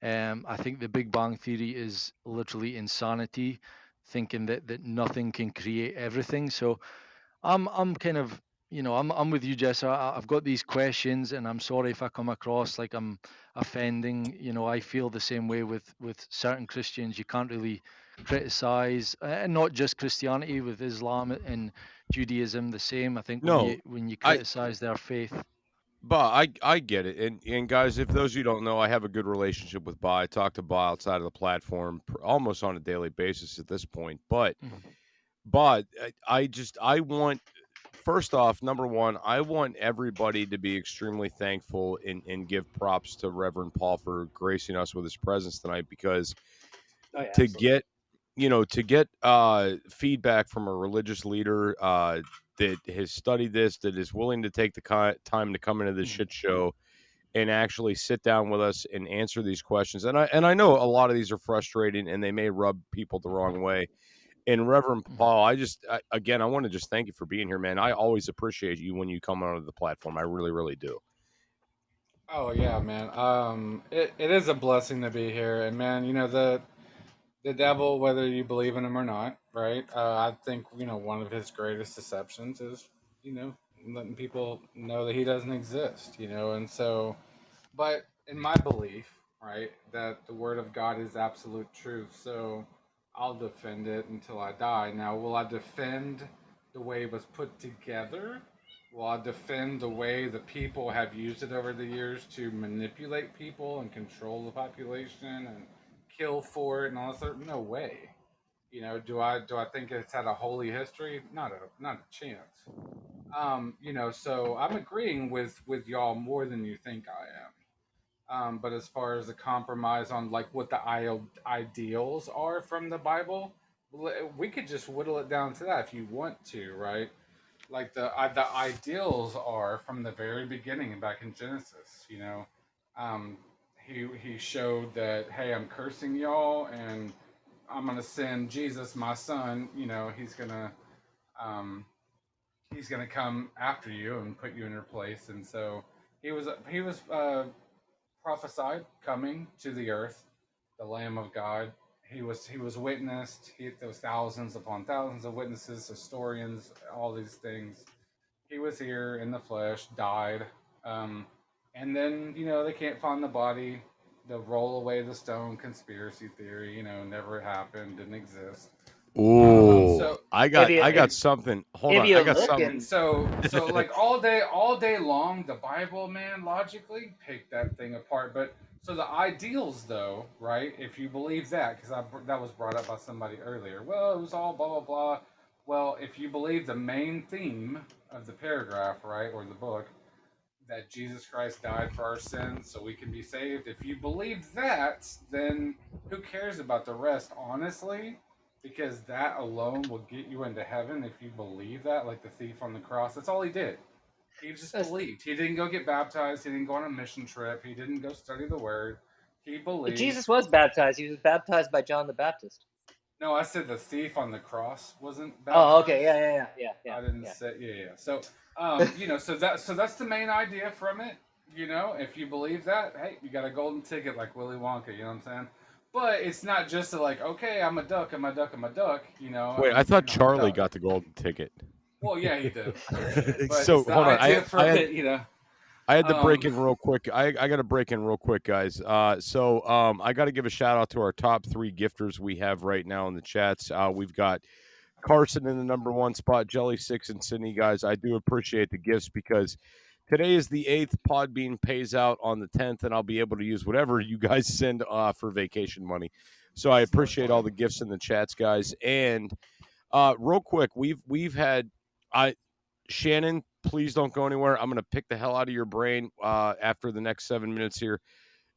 I think the Big Bang Theory is literally insanity, thinking that nothing can create everything. So I'm kind of I'm with you, Jess. I've got these questions, and I'm sorry if I come across like I'm offending. I feel the same way with certain Christians. You can't really criticize, and not just Christianity, with Islam and Judaism the same. I think when No, you I criticize their faith. Ba, I get it, and guys, if those of you don't know, I have a good relationship with Ba. I talk to Ba outside of the platform almost on a daily basis at this point. But Mhm. I want, first off, number one, I want everybody to be extremely thankful and give props to Reverend Paul for gracing us with his presence tonight, because Oh yeah, to absolutely. get feedback from a religious leader that has studied this, that is willing to take the time to come into this Mhm. shit show and actually sit down with us and answer these questions. And I know a lot of these are frustrating and they may rub people the wrong way. And Reverend Mhm. Paul, again, I want to just thank you for being here, man. I always appreciate you when you come onto the platform. I really, really do. Oh yeah, man. It is a blessing to be here, and man, the devil, whether you believe in him or not, right? I think one of his greatest deceptions is you know letting people know that he doesn't exist, and so, but in my belief, right, that the word of God is absolute truth, so I'll defend it until I die. Now, will I defend the way it was put together? Will I defend the way the people have used it over the years to manipulate people and control the population and kill for it and all this sort? No way. Do I think it's had a holy history? Not a chance. So I'm agreeing with y'all more than you think I am. But as far as the compromise on like what the ideals are from the Bible, we could just whittle it down to that if you want to, right? Like the ideals are from the very beginning back in Genesis. Um, he showed that, hey, I'm cursing y'all and I'm gonna send Jesus, my son. Um, he's gonna come after you and put you in your place. And so he was prophesied coming to the earth, the Lamb of God. He was witnessed. There was thousands upon thousands of witnesses, historians, all these things. He was here in the flesh, died, um, and then they can't find the body. The roll away the stone conspiracy theory, never happened, didn't exist. Oh, So If you I if, got something. Hold if on, you I got look something. in, so like all day long, the Bible, man, logically pick that thing apart. But so the ideals, though, right? If you believe that, because that was brought up by somebody earlier. Well, it was all blah blah blah. Well, if you believe the main theme of the paragraph, right, or the book, that Jesus Christ died for our sins so we can be saved. If you believe that, then who cares about the rest, honestly? Because that alone will get you into heaven if you believe that, like the thief on the cross. That's all he did. He just believed. He didn't go get baptized. He didn't go on a mission trip. He didn't go study the word. He believed. Jesus was baptized. He was baptized by John the Baptist. No, I said the thief on the cross wasn't Oh, okay, baptized. yeah, I didn't yeah. say, yeah, yeah. So, so that's the main idea from it. If you believe that, hey, you got a golden ticket like Willy Wonka. You know what I'm saying? But it's not just like, okay, I'm a duck, I'm a duck, I'm a duck. Wait, I And thought I'm a Charlie duck. got the golden ticket. Well, yeah, he did for sure. But So it's the hold on, idea I from had it. I had to break Um, in real quick. I got to break in real quick, guys. I got to give a shout out to our top 3 gifters we have right now in the chats. We've got Carson in the number 1 spot, Jelly Six, and Sydney. Guys, I do appreciate the gifts because today is the 8th. Podbean pays out on the 10th, and I'll be able to use whatever you guys send for vacation money. So I smart appreciate all play. the gifts in the chats, guys. And real quick, we've had I Shannon, please don't go anywhere. I'm gonna pick the hell out of your brain after the next 7 minutes here,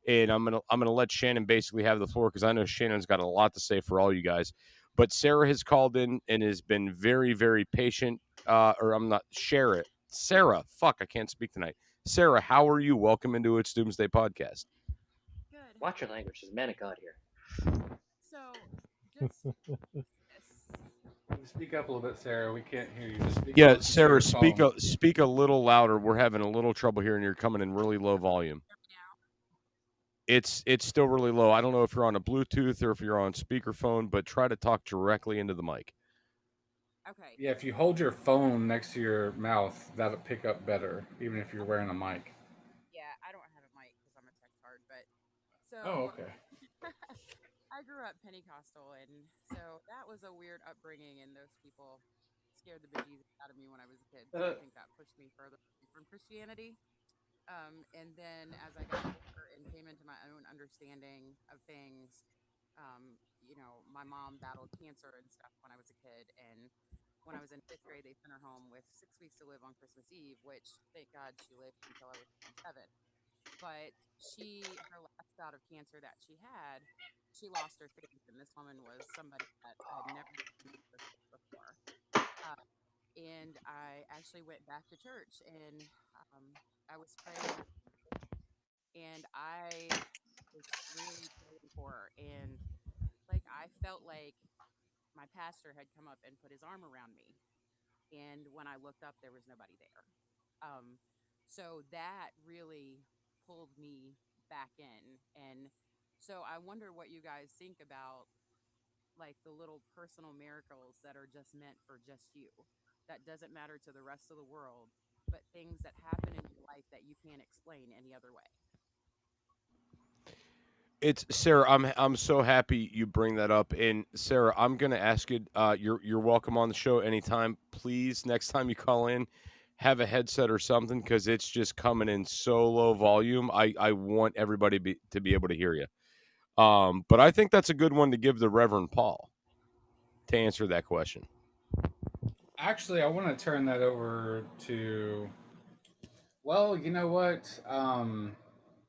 and I'm gonna let Shannon basically have the floor because I know Shannon's got a lot to say for all you guys. But Sarah has called in and has been very, very patient. Or I'm not Sarah. Fuck, I can't speak tonight. Sarah, how are you? Welcome into It's Doomsday Podcast. Watch your language. There's a man of God here. Speak up a little bit, Sarah. We can't hear you. Just speak Yeah, closer to Sarah, your phone. speak a little louder. We're having a little trouble hearing. You're coming in really low volume. It's still really low. I don't know if you're on a Bluetooth or if you're on speakerphone, but try to talk directly into the mic. Okay. Yeah, if you hold your phone next to your mouth, that'll pick up better, even if you're wearing a mic. Yeah, I don't have a mic because I'm a tech card, but Oh, so okay. I grew up Pentecostal, and so that was a weird upbringing, and those people scared the bejesus out of me when I was a kid. So I think that pushed me further away from Christianity. And then as I got older and came into my own understanding of things, my mom battled cancer and stuff when I was a kid, and when I was in fifth grade, they sent her home with 6 weeks to live on Christmas Eve, which thank God she lived until I was 7. But her last bout of cancer that she had, she lost her faith. And this woman was somebody that I had never seen before. Uh, and I actually went back to church and I was praying and I was really praying for her. And like, I felt like my pastor had come up and put his arm around me. And when I looked up, there was nobody there. Um, so that really pulled me back in. And so I wonder what you guys think about like the little personal miracles that are just meant for just you, that doesn't matter to the rest of the world, but things that happen in your life that you can't explain any other way. It's Sarah. I'm so happy you bring that up. And Sarah, I'm gonna ask you. You're welcome on the show anytime. Please, next time you call in, have a headset or something because it's just coming in so low volume. I want everybody to be able to hear you. But I think that's a good one to give the Reverend Paul to answer that question. Actually, I want to turn that over to. Well, you know what?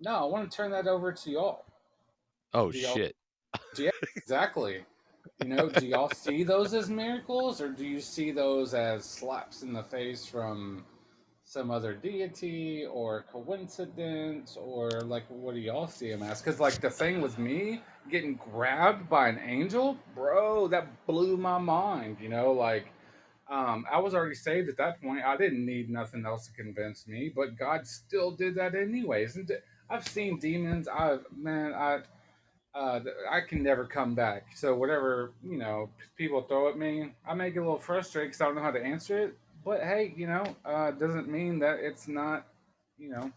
No, I want to turn that over to y'all. Oh Do y'all? shit. Yeah, exactly. Do y'all see those as miracles, or do you see those as slaps in the face from some other deity or coincidence, or like what do y'all see them as? Because like the thing with me getting grabbed by an angel, bro, that blew my mind. I was already saved at that point. I didn't need nothing else to convince me, but God still did that anyways. And I've seen demons. I can never come back. So whatever people throw at me, I may get a little frustrated because I don't know how to answer it. But hey, doesn't mean that it's not, you know,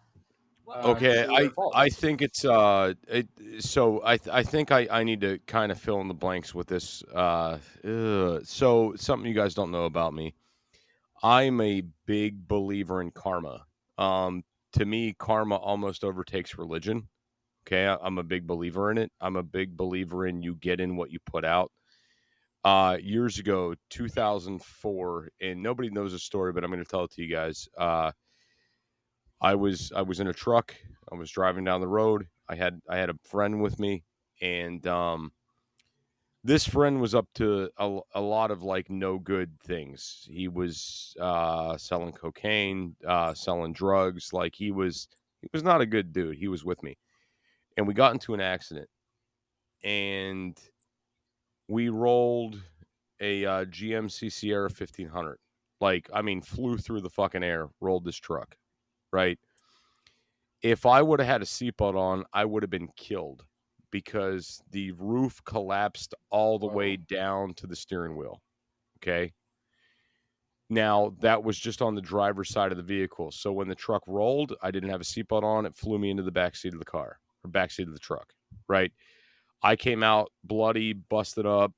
Well, Okay, true or I false. think it's so I think I need to kind of fill in the blanks with this so something you guys don't know about me. I'm a big believer in karma. To me karma almost overtakes religion. Okay, I'm a big believer in it. I'm a big believer in you get in what you put out. Years ago, 2004, and nobody knows the story but I'm going to tell it to you guys. I was in a truck. I was driving down the road. I had a friend with me, and this friend was up to a lot of like no good things. He was selling cocaine, selling drugs. Like he was not a good dude. He was with me, and we got into an accident, and we rolled a GMC Sierra 1500. Like I mean, flew through the fucking air, rolled this truck, right? If I would have had a seatbelt on, I would have been killed because the roof collapsed all the way Whoa. down to the steering wheel. Okay. Now, that was just on the driver's side of the vehicle. So when the truck rolled, I didn't have a seatbelt on. It flew me into the back seat of the car or back seat of the truck. Right. I came out bloody, busted up.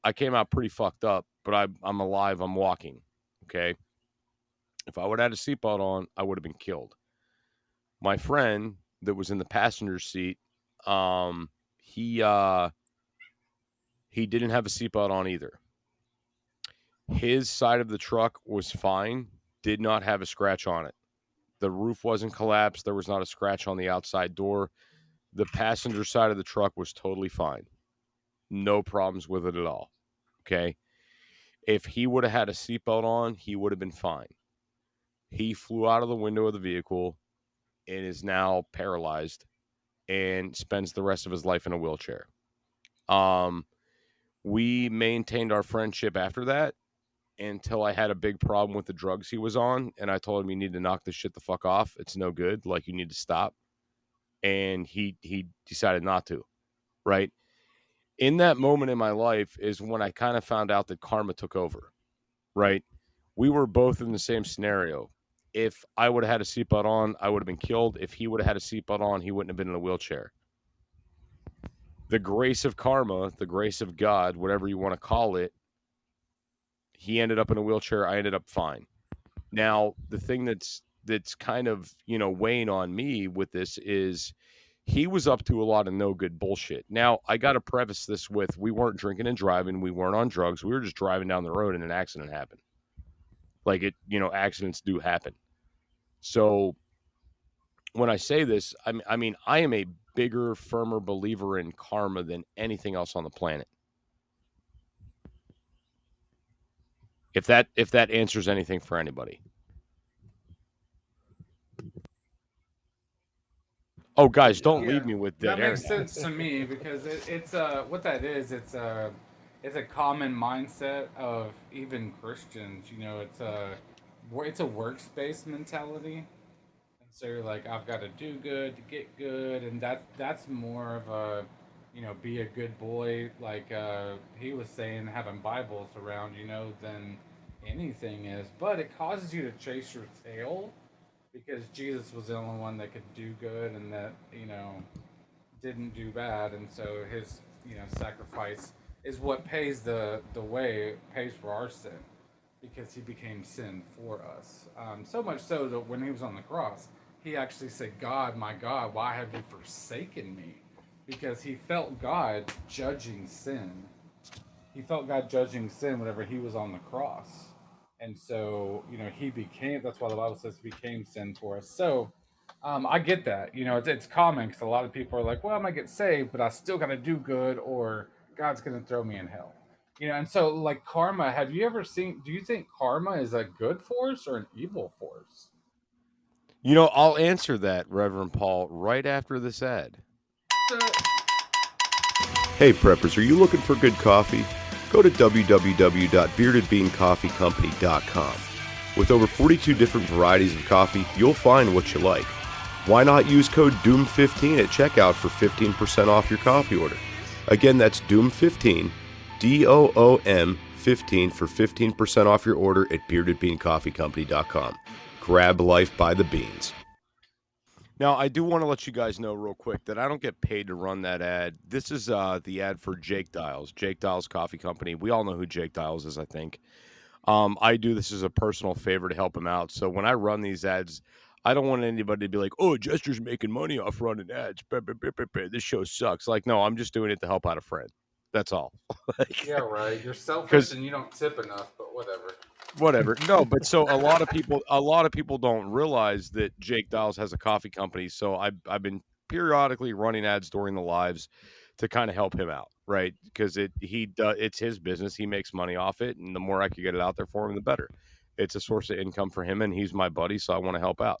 I came out pretty fucked up, but I'm alive. I'm walking. Okay. If I would have had a seatbelt on, I would have been killed. My friend that was in the passenger seat, um, he he didn't have a seatbelt on either. His side of the truck was fine, did not have a scratch on it. The roof wasn't collapsed. There was not a scratch on the outside door. The passenger side of the truck was totally fine. No problems with it at all. Okay. If he would have had a seatbelt on, he would have been fine. He flew out of the window of the vehicle and is now paralyzed and spends the rest of his life in a wheelchair. Um, we maintained our friendship after that until I had a big problem with the drugs he was on, and I told him you need to knock this shit the fuck off. It's no good. Like you need to stop. And he decided not to. Right. In that moment in my life is when I kind of found out that karma took over. right? We were both in the same scenario. If I would have had a seatbelt on, I would have been killed. If he would have had a seatbelt on, he wouldn't have been in a wheelchair. The grace of karma, the grace of God, whatever you want to call it, he ended up in a wheelchair. I ended up fine. Now, the thing that's kind of, weighing on me with this is he was up to a lot of no good bullshit. Now, I got to preface this with we weren't drinking and driving. We weren't on drugs. We were just driving down the road and an accident happened. Like accidents do happen. So when I say this, I mean, I am a bigger, firmer believer in karma than anything else on the planet. If that answers anything for anybody. Oh, guys, don't leave me with dead that air. makes sense to me because it's what that is. It's a common mindset of even Christians. It's a works-based mentality, and so you're like, I've got to do good to get good, and that's more of a be a good boy, like he was saying, having Bibles around, than anything is. But it causes you to chase your tail because Jesus was the only one that could do good and that didn't do bad, and so his sacrifice is what pays the way, pays for our sin, because he became sin for us. So much so that when he was on the cross, he actually said, God, my God, why have you forsaken me? Because he felt God judging sin. He felt God judging sin whenever he was on the cross. And so, he became, that's why the Bible says he became sin for us. So, I get that. It's common because a lot of people are like, well, I might get saved, but I still got to do good or God's going to throw me in hell. And so, like, karma, do you think karma is a good force or an evil force? I'll answer that, Reverend Paul, right after this ad. Hey, preppers, are you looking for good coffee? Go to www.beardedbeancoffeecompany.com. With over 42 different varieties of coffee, you'll find what you like. Why not use code DOOM15 at checkout for 15% off your coffee order? Again, that's DOOM15, DOOM 15 for 15% off your order at beardedbeancoffeecompany.com. Grab life by the beans. Now, I do want to let you guys know real quick that I don't get paid to run that ad. This is the ad for Jake Dials, Jake Dials Coffee Company. We all know who Jake Dials is, I think. I do this as a personal favor to help him out. So when I run these ads, I don't want anybody to be like, oh, Jester's making money off running ads. This show sucks. Like, no, I'm just doing it to help out a friend. That's all. Yeah, right. You're selfish and you don't tip enough, but whatever. No, but so a lot of people don't realize that Jake Dials has a coffee company. So I've been periodically running ads during the lives to kind of help him out, right? Because it's his business. He makes money off it, and the more I could get it out there for him, the better. It's a source of income for him, and he's my buddy, so I want to help out.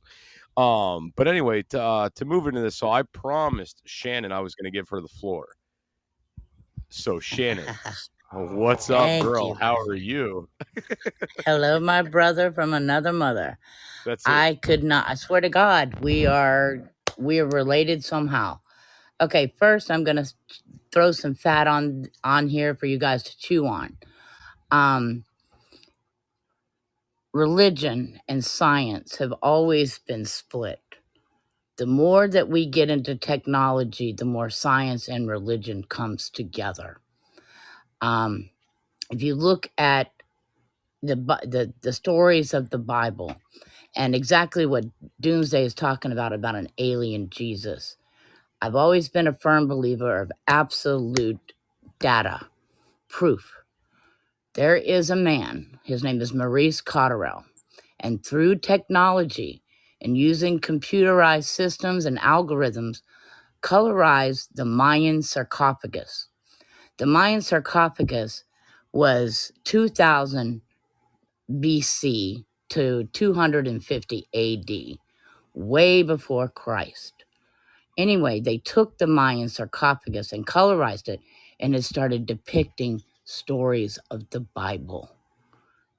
But anyway, to move into this, so I promised Shannon I was going to give her the floor. So Shannon, what's up, Thank girl? you. How are you? Hello, my brother from another mother. That's it. I could not. I swear to God, we are related somehow. Okay, first I'm gonna throw some fat on here for you guys to chew on. Religion and science have always been split. The more that we get into technology, the more science and religion comes together. If you look at the stories of the Bible and exactly what Doomsday is talking about an alien Jesus, I've always been a firm believer of absolute data, proof. There is a man, his name is Maurice Cotterell, and through technology and using computerized systems and algorithms, colorized the Mayan sarcophagus. The Mayan sarcophagus was 2000 BC to 250 AD, way before Christ. Anyway, they took the Mayan sarcophagus and colorized it, and it started depicting stories of the Bible.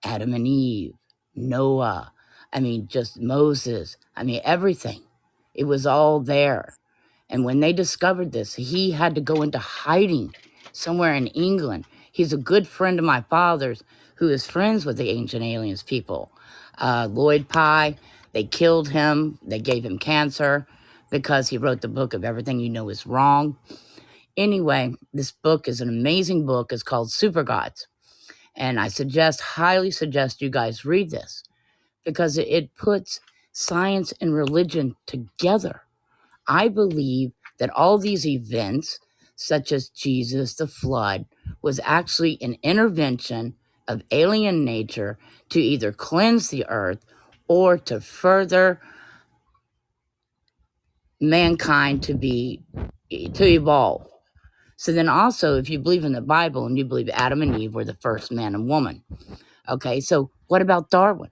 Adam and Eve, Noah, just Moses, everything. It was all there. And when they discovered this, he had to go into hiding somewhere in England. He's a good friend of my father's who is friends with the ancient aliens people. Lloyd Pye, they killed him. They gave him cancer because he wrote the book of Everything You Know Is Wrong. Anyway, this book is an amazing book. It's called Super Gods. And I highly suggest you guys read this because it puts science and religion together. I believe that all these events, such as Jesus, the flood, was actually an intervention of alien nature to either cleanse the earth or to further mankind to evolve. So then also, if you believe in the Bible and you believe Adam and Eve were the first man and woman, okay, so what about Darwin?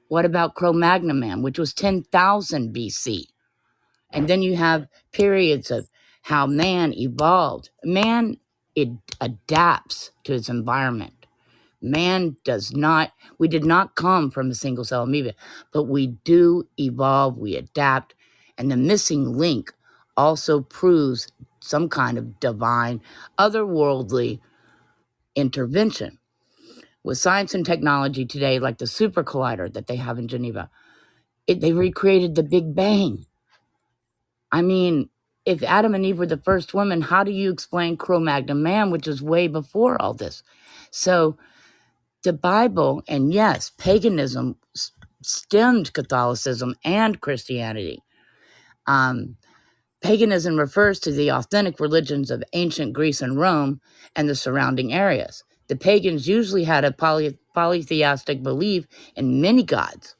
What about Cro-Magnon man, which was 10,000 BC? And then you have periods of how man evolved. Man, it adapts to its environment. Man we did not come from a single cell amoeba, but we do evolve, we adapt. And the missing link also proves some kind of divine, otherworldly intervention. With science and technology today, like the super collider that they have in Geneva, they recreated the Big Bang. I mean, if Adam and Eve were the first women, how do you explain Cro-Magnon man, which is way before all this? So the Bible, and yes, paganism stemmed Catholicism and Christianity. Paganism refers to the authentic religions of ancient Greece and Rome and the surrounding areas. The pagans usually had a polytheistic belief in many gods,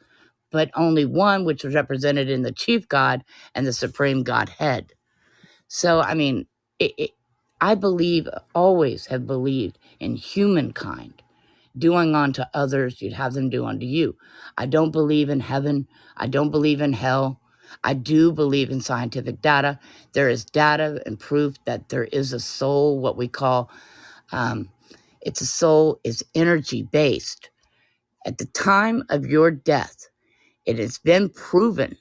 but only one, which was represented in the chief god and the supreme godhead. So, I mean, I always have believed in humankind. Doing unto others, you'd have them do unto you. I don't believe in heaven. I don't believe in hell. I do believe in scientific data. There is data and proof that there is a soul, what we call, it's a soul is energy based. At the time of your death, it has been proven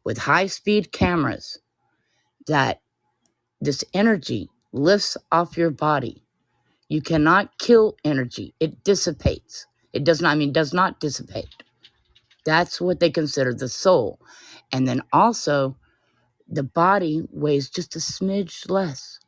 with high-speed cameras that this energy lifts off your body. You cannot kill energy. It dissipates. It does not dissipate. That's what they consider the soul. And then also, the body weighs just a smidge less.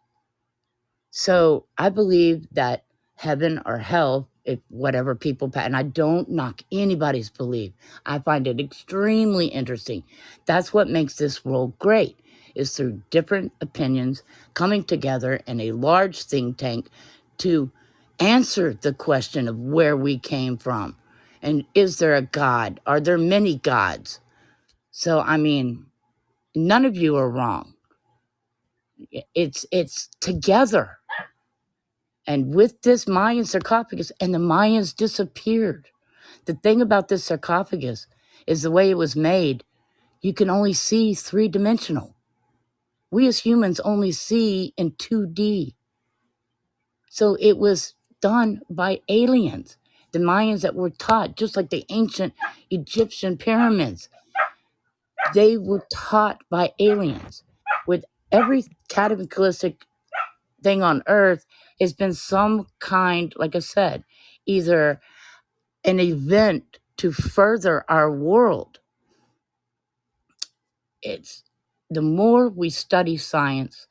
So I believe that heaven or hell, if whatever people, and I don't knock anybody's belief. I find it extremely interesting. That's what makes this world great, is through different opinions coming together in a large think tank to answer the question of where we came from. And is there a God? Are there many gods? So, I mean, none of you are wrong. It's together. And with this Mayan sarcophagus, and the Mayans disappeared. The thing about this sarcophagus is the way it was made, you can only see three-dimensional. We as humans only see in 2D. So it was done by aliens. The Mayans that were taught, just like the ancient Egyptian pyramids, they were taught by aliens. With every cataclysmic thing on Earth, it's been some kind, like I said, either an event to further our world. It's the more we study science,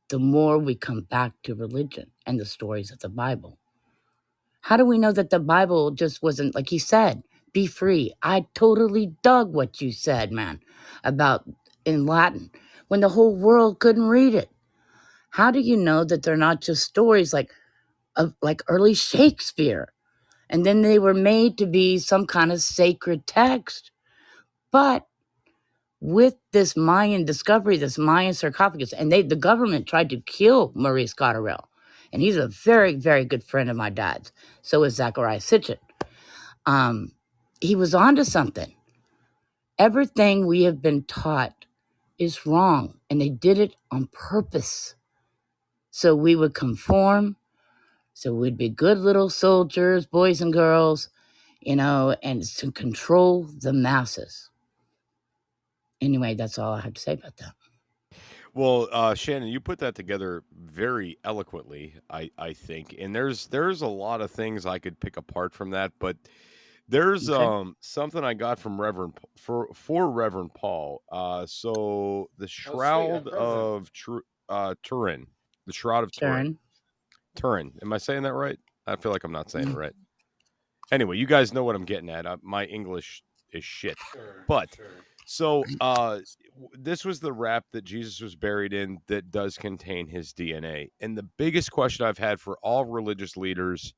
the more we come back to religion and the stories of the Bible. How do we know that the Bible just wasn't, like he said, be free? I totally dug what you said, man, about in Latin, when the whole world couldn't read it. How do you know that they're not just stories like early Shakespeare? And then they were made to be some kind of sacred text. But with this Mayan discovery, this Mayan sarcophagus, and the government tried to kill Maurice Cotterell. And he's a very, very good friend of my dad's. So is Zachariah Sitchin. He was onto something. Everything we have been taught is wrong. And they did it on purpose. So we would conform. So we'd be good little soldiers, boys and girls, and to control the masses. Anyway, that's all I have to say about that. Well, Shannon, you put that together very eloquently, I think, and there's a lot of things I could pick apart from that, but there's Okay. something I got from for Reverend Paul. So the Oh, sweet, a Shroud present. of Turin, the Shroud of Turin. Turin. Am I saying that right? I feel like I'm not saying it right. Anyway, you guys know what I'm getting at. My English is shit. Sure, But sure. so this was the wrap that Jesus was buried in that does contain his DNA. And the biggest question I've had for all religious leaders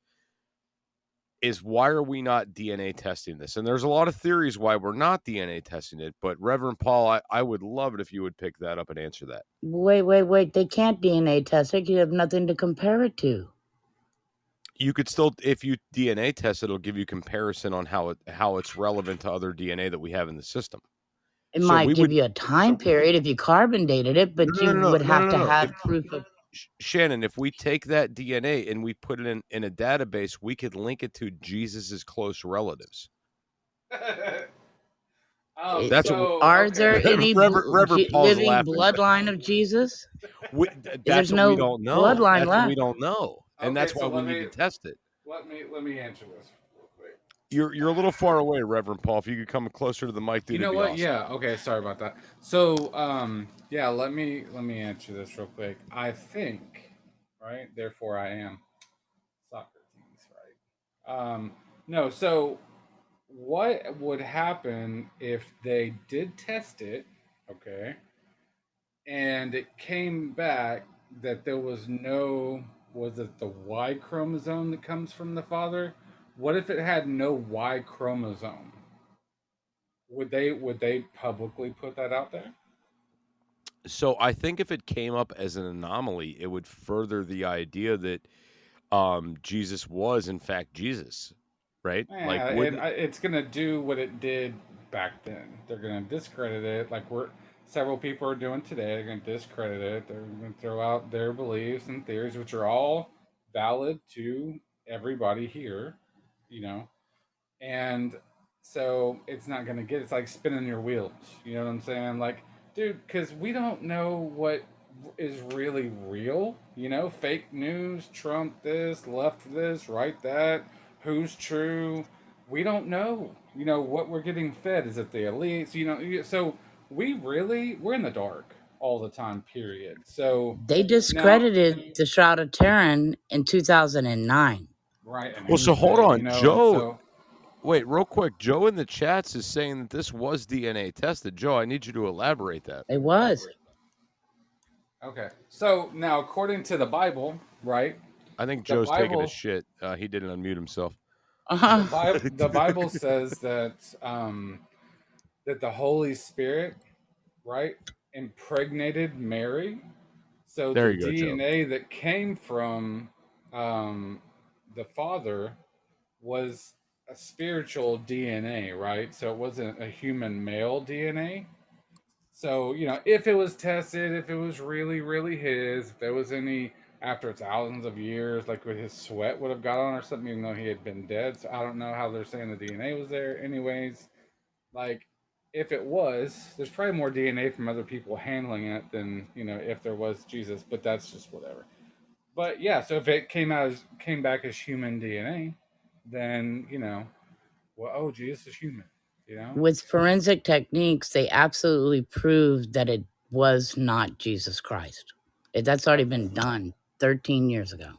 is, why are we not DNA testing this? And there's a lot of theories why we're not DNA testing it. But Reverend Paul, I would love it if you would pick that up and answer that. Wait. They can't DNA test it. You have nothing to compare it to. You could still, if you DNA test it, it'll give you comparison on how it's relevant to other DNA that we have in the system. It So might we give would you a time period if you carbon dated it, but you would have to have proof of. Shannon, if we take that DNA and we put it in a database, we could link it to Jesus's close relatives. That's Are there any Reverend Paul's living laughing. bloodline of Jesus? That's what we don't know. bloodline That's left. what we don't know, and Okay, that's why so we need to test it. Let me answer this real quick. You're a little far away, Reverend Paul. If you could come closer to the mic, dude, You know it'd be what? awesome. Yeah. Okay. Sorry about that. So, yeah. Let me answer this real quick. I think, right? Therefore, I am Socrates, right? No. So, what would happen if they did test it? Okay, and it came back that there was no, was it the Y chromosome that comes from the father? What if it had no Y chromosome? Would they publicly put that out there? So I think if it came up as an anomaly, it would further the idea that Jesus was in fact Jesus, right? Like, Yeah, wouldn't it's gonna do what it did back then. They're gonna discredit it, like several people are doing today. They're gonna discredit it. They're gonna throw out their beliefs and theories, which are all valid to everybody here, you know. And so it's not gonna get. It's like spinning your wheels. You know what I'm saying? Like, dude, because we don't know what is really real. You know, fake news, Trump this, left this, right that. Who's true? We don't know. You know what we're getting fed. Is it the elites? You know, so we're in the dark all the time. Period. So They now, discredited the Shroud of Turin in 2009. right? And Well, who's so hold they? on, You know, and Joe. so Wait, real quick. Joe in the chats is saying that this was DNA tested. Joe, I need you to elaborate that. It was. okay. So now, according to the Bible, right? I think The Joe's taking a Bible, shit. He didn't unmute himself. the Bible says that that the Holy Spirit, right, impregnated Mary. So There the you go, Joe. DNA that came from the Father was a spiritual DNA, right? So it wasn't a human male DNA. So, you know, if it was tested, if it was really, really his, if there was any after thousands of years, like what his sweat would have got on or something, even though he had been dead. So I don't know how they're saying the DNA was there. Anyways, like if it was, there's probably more DNA from other people handling it than, you know, if there was Jesus, but that's just whatever. But yeah, so if it came back as human DNA, then, you know, well, oh, Jesus is human, you know? With forensic techniques, they absolutely proved that it was not Jesus Christ. That's already been done 13 years ago.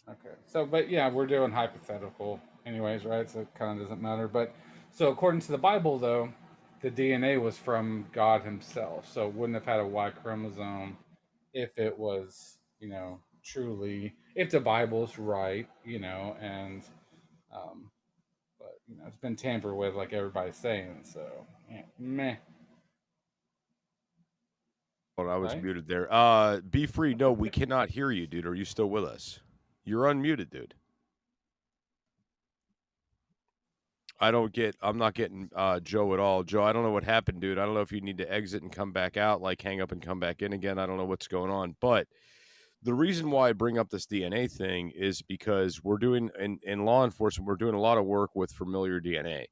Okay. So, but yeah, we're doing hypothetical anyways, right? So it kind of doesn't matter. But so according to the Bible, though, the DNA was from God Himself. So it wouldn't have had a Y chromosome if it was, you know, truly, if the Bible's right, you know, and, but, you know, it's been tampered with, like everybody's saying. So, yeah, meh. Hold on, I was Right? muted there. Be free. No, we cannot hear you, dude. Are you still with us? You're unmuted, dude. I'm not getting Joe at all. Joe, I don't know what happened, dude. I don't know if you need to exit and come back out, like hang up and come back in again. I don't know what's going on. But the reason why I bring up this DNA thing is because we're doing in law enforcement, we're doing a lot of work with familiar DNA.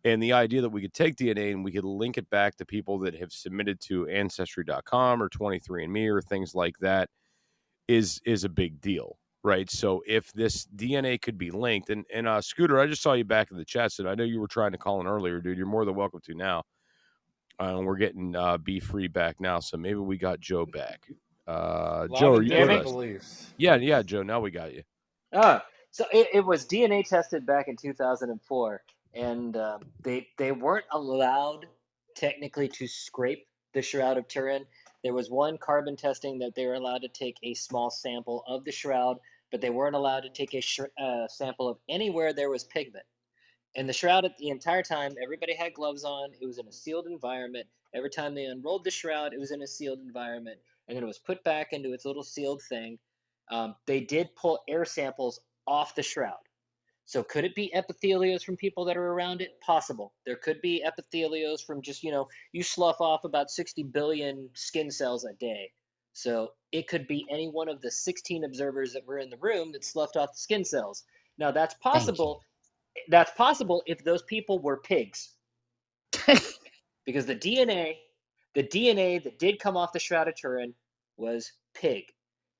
And the idea that we could take DNA and we could link it back to people that have submitted to Ancestry.com or 23andMe or things like that is a big deal, right? So if this DNA could be linked, and Scooter, I just saw you back in the chat, and I know you were trying to call in earlier, dude. You're more than welcome to now. We're getting Be Free back now, so maybe we got Joe back. Joe, are you with us? Beliefs. Yeah, Joe. Now we got you. So it was DNA tested back in 2004, and they weren't allowed technically to scrape the Shroud of Turin. There was one carbon testing that they were allowed to take a small sample of the shroud, but they weren't allowed to take a sample of anywhere there was pigment. And the shroud, the entire time, everybody had gloves on. It was in a sealed environment. Every time they unrolled the shroud, it was in a sealed environment, and then it was put back into its little sealed thing. They did pull air samples off the shroud. So could it be epithelios from people that are around it? Possible. There could be epithelios from just, you slough off about 60 billion skin cells a day. So it could be any one of the 16 observers that were in the room that sloughed off the skin cells. Now that's possible. That's possible if those people were pigs. Because the DNA that did come off the Shroud of Turin was pig.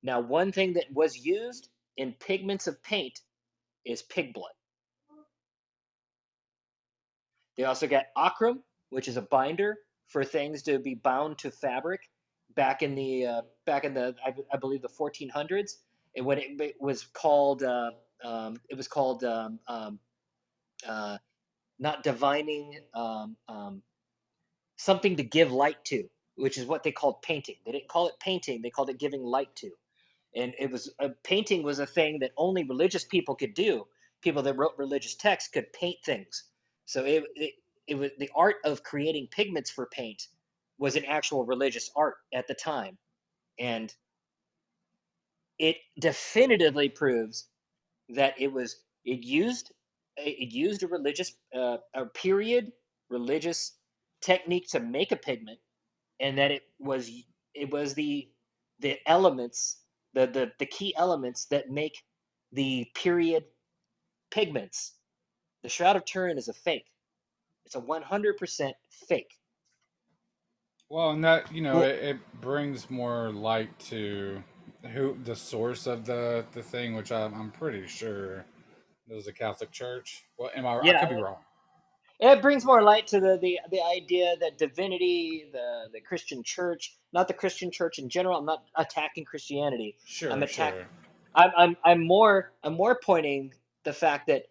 Now, one thing that was used in pigments of paint is pig blood. They also got ochrum, which is a binder for things to be bound to fabric back in the I believe the 1400s. And when it was called not divining, something to give light to, which is what they called painting. They didn't call it painting; they called it giving light to. And it was painting was a thing that only religious people could do. People that wrote religious texts could paint things. So it was the art of creating pigments for paint was an actual religious art at the time, and it definitively proves that it used a religious a period religious technique to make a pigment, and that it was the elements, the key elements that make the period pigments. The Shroud of Turin is a fake. It's a 100% fake. Well, and that Well- it brings more light to who the source of the thing, which I'm pretty sure it was the Catholic Church. Well, I could be wrong. It brings more light to the idea that divinity, the Christian Church, not the Christian Church in general. I'm not attacking Christianity. Sure, I'm sure. I'm more pointing the fact that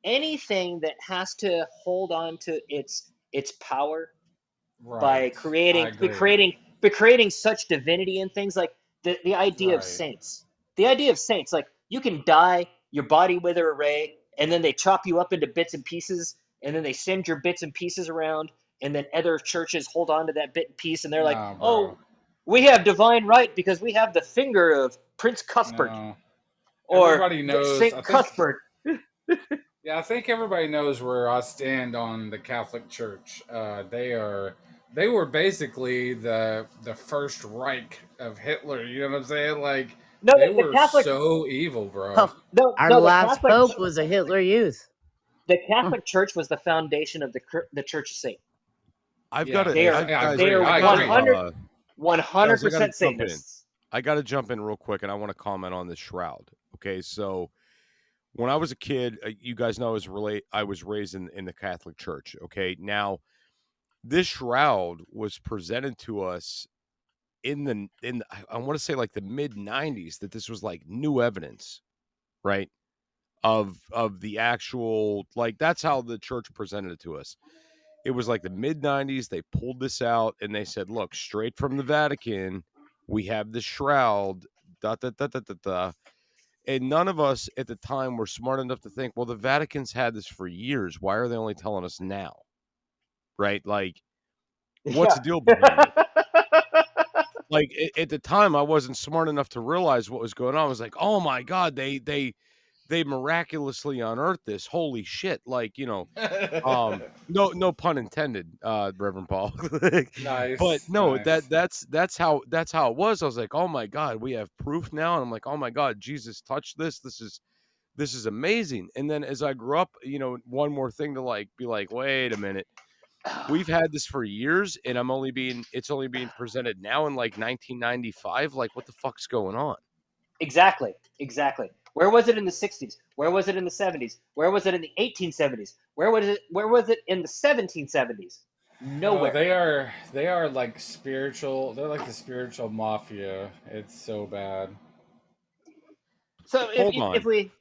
anything that has to hold on to its power by Right. I agree. creating such divinity in things, like the idea of Right. saints. The idea of saints, like you can die, your body wither away, and then they chop you up into bits and pieces, and then they send your bits and pieces around, and then other churches hold on to that bit and piece, and they're like, No, oh, bro. we have divine right because we have the finger of Prince Cuthbert No. or Everybody knows. Saint Cuthbert. Yeah, I think everybody knows where I stand on the Catholic Church. They were basically the first Reich of Hitler. You know what I'm saying? Like No, they the were Catholic. so evil, bro. Oh, our No, last pope was a Hitler Youth. The Catholic Church was the foundation of the Church of Satan. I've Yeah, got to. They are I guys, agree. they are I I gotta, agree. 100% jump in. Satanists. I got to jump in real quick, and I want to comment on this shroud. Okay, so when I was a kid, you guys know I was raised in the Catholic Church. Okay, now this shroud was presented to us I want to say like the mid 90s, that this was like new evidence, right? Of the actual, like, that's how the church presented it to us. It was like the mid 90s. They pulled this out and they said, look, straight from the Vatican, we have the shroud, da da da da da da. And none of us at the time were smart enough to think, well, the Vatican's had this for years. Why are they only telling us now? Right? Like, what's Yeah. the deal behind it? Like, at the time, I wasn't smart enough to realize what was going on. I was like, oh my God, they miraculously unearthed this. Holy shit. Like, no pun intended, Reverend Paul. But Nice, no, nice. that's how it was. I was like, oh my God, we have proof now. And I'm like, oh my God, Jesus touched this. This is amazing. And then as I grew up, one more thing to like be like, wait a minute. We've had this for years, and it's only being presented now in like 1995. Like, what the fuck's going on? Exactly. Where was it in the 60s? Where was it in the 70s? Where was it in the 1870s? Where was it in the 1770s? Oh, Nowhere. they are like spiritual. They're like the spiritual mafia. It's so bad. So Hold if on. we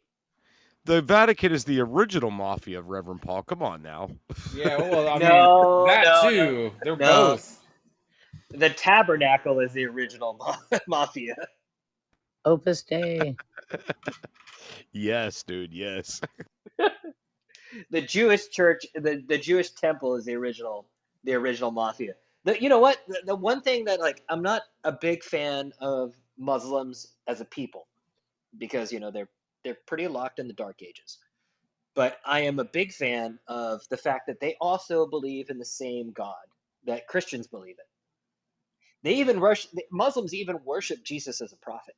The Vatican is the original mafia of Reverend Paul. Come on now. Yeah, well, I mean no that no no too. They're no both. the tabernacle is the original mafia. Opus Dei. Yes, dude. Yes. The Jewish church, the Jewish temple is the original mafia. You know what? The one thing that like I'm not a big fan of Muslims as a people because they're pretty locked in the dark ages. But I am a big fan of the fact that they also believe in the same God that Christians believe in. Muslims even worship Jesus as a prophet.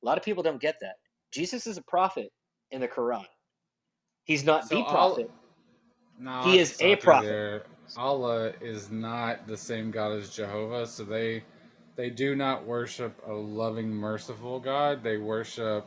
A lot of people don't get that. Jesus is a prophet in the Quran. He's not So the prophet. no, He I'll is a stop you prophet. there. Allah is not the same God as Jehovah, so they do not worship a loving, merciful God. They worship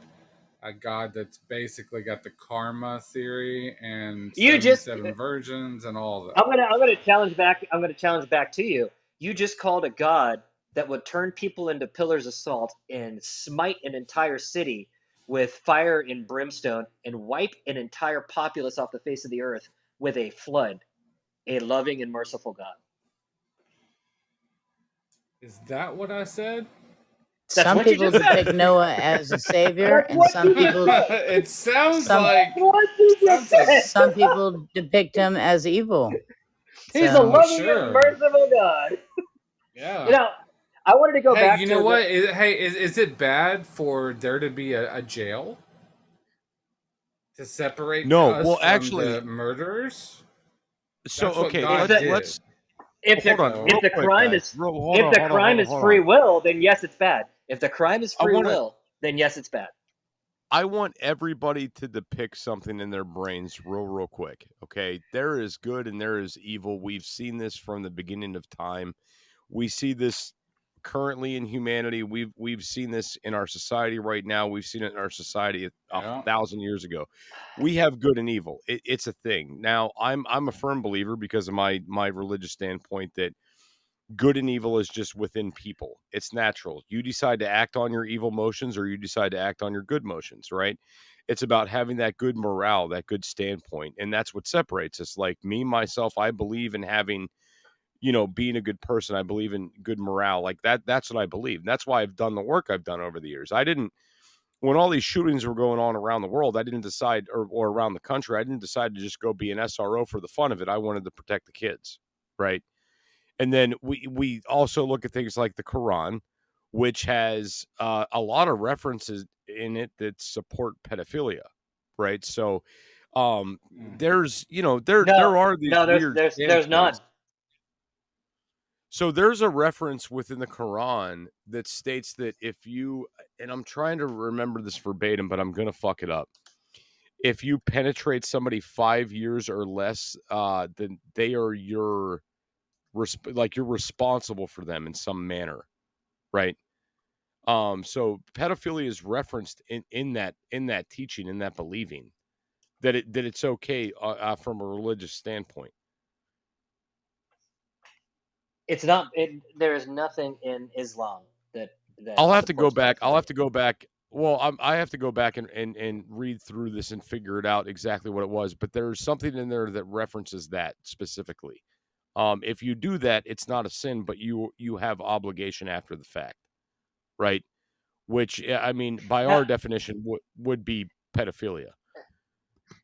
a God that's basically got the karma theory and You just 77 virgins and all that. I'm gonna challenge back. I'm gonna challenge back to you. You just called a god that would turn people into pillars of salt and smite an entire city with fire and brimstone and wipe an entire populace off the face of the earth with a flood. A loving and merciful God. Is that what I said? That's Some what you people just said. depict Noah as a savior, That's and what some you just people said. It sounds some That's like what you just sounds like said. some people depict him as evil. He's a So oh loving and sure. merciful God. You Yeah. know, I wanted to go Hey, back you know to the. what? Is it bad for there to be a jail to separate No. us Well, from the actually, murderers? so That's what okay. If God the did. Hold on, So real quick, guys. Hold on. Hold on. Hold crime on. is Hold free on. will, then yes, it's bad. If the crime is I free want to. will, then yes, it's bad. I want everybody to depict something in their brains real quick. Okay. There is good and there is evil. We've seen this from the beginning of time. We see this currently in humanity. We've seen this in our society right now. We've seen it in our society a yeah. 1,000 years ago. We have good and evil. It's a thing. Now, I'm a firm believer because of my religious standpoint that good and evil is just within people. It's natural. You decide to act on your evil motions or you decide to act on your good motions, right? It's about having that good morale, that good standpoint. And that's what separates us. Like me, myself, I believe in having, being a good person. I believe in good morale. Like that's what I believe. And that's why I've done the work I've done over the years. I didn't, when all these shootings were going on around the world, I didn't decide, or around the country, I didn't decide to just go be an SRO for the fun of it. I wanted to protect the kids, right? And then we also look at things like the Quran, which has a lot of references in it that support pedophilia, right? So Hmm. there's No, there are these no, weird there's none. standpoints. So there's a reference within the Quran that states that if you, and I'm trying to remember this verbatim, but I'm gonna fuck it up. If you penetrate somebody 5 years or less, then they are like you're responsible for them in some manner, right? So pedophilia is referenced in that teaching, in that believing that it's okay from a religious standpoint. It's not. There is nothing in Islam that I'll have to go supports back. I'll pedophilia. have to go back. Well, I have to go back and read through this and figure it out exactly what it was. But there's something in there that references that specifically. If you do that, it's not a sin, but you have obligation after the fact, right? Which I mean, by Now, our definition, would be pedophilia.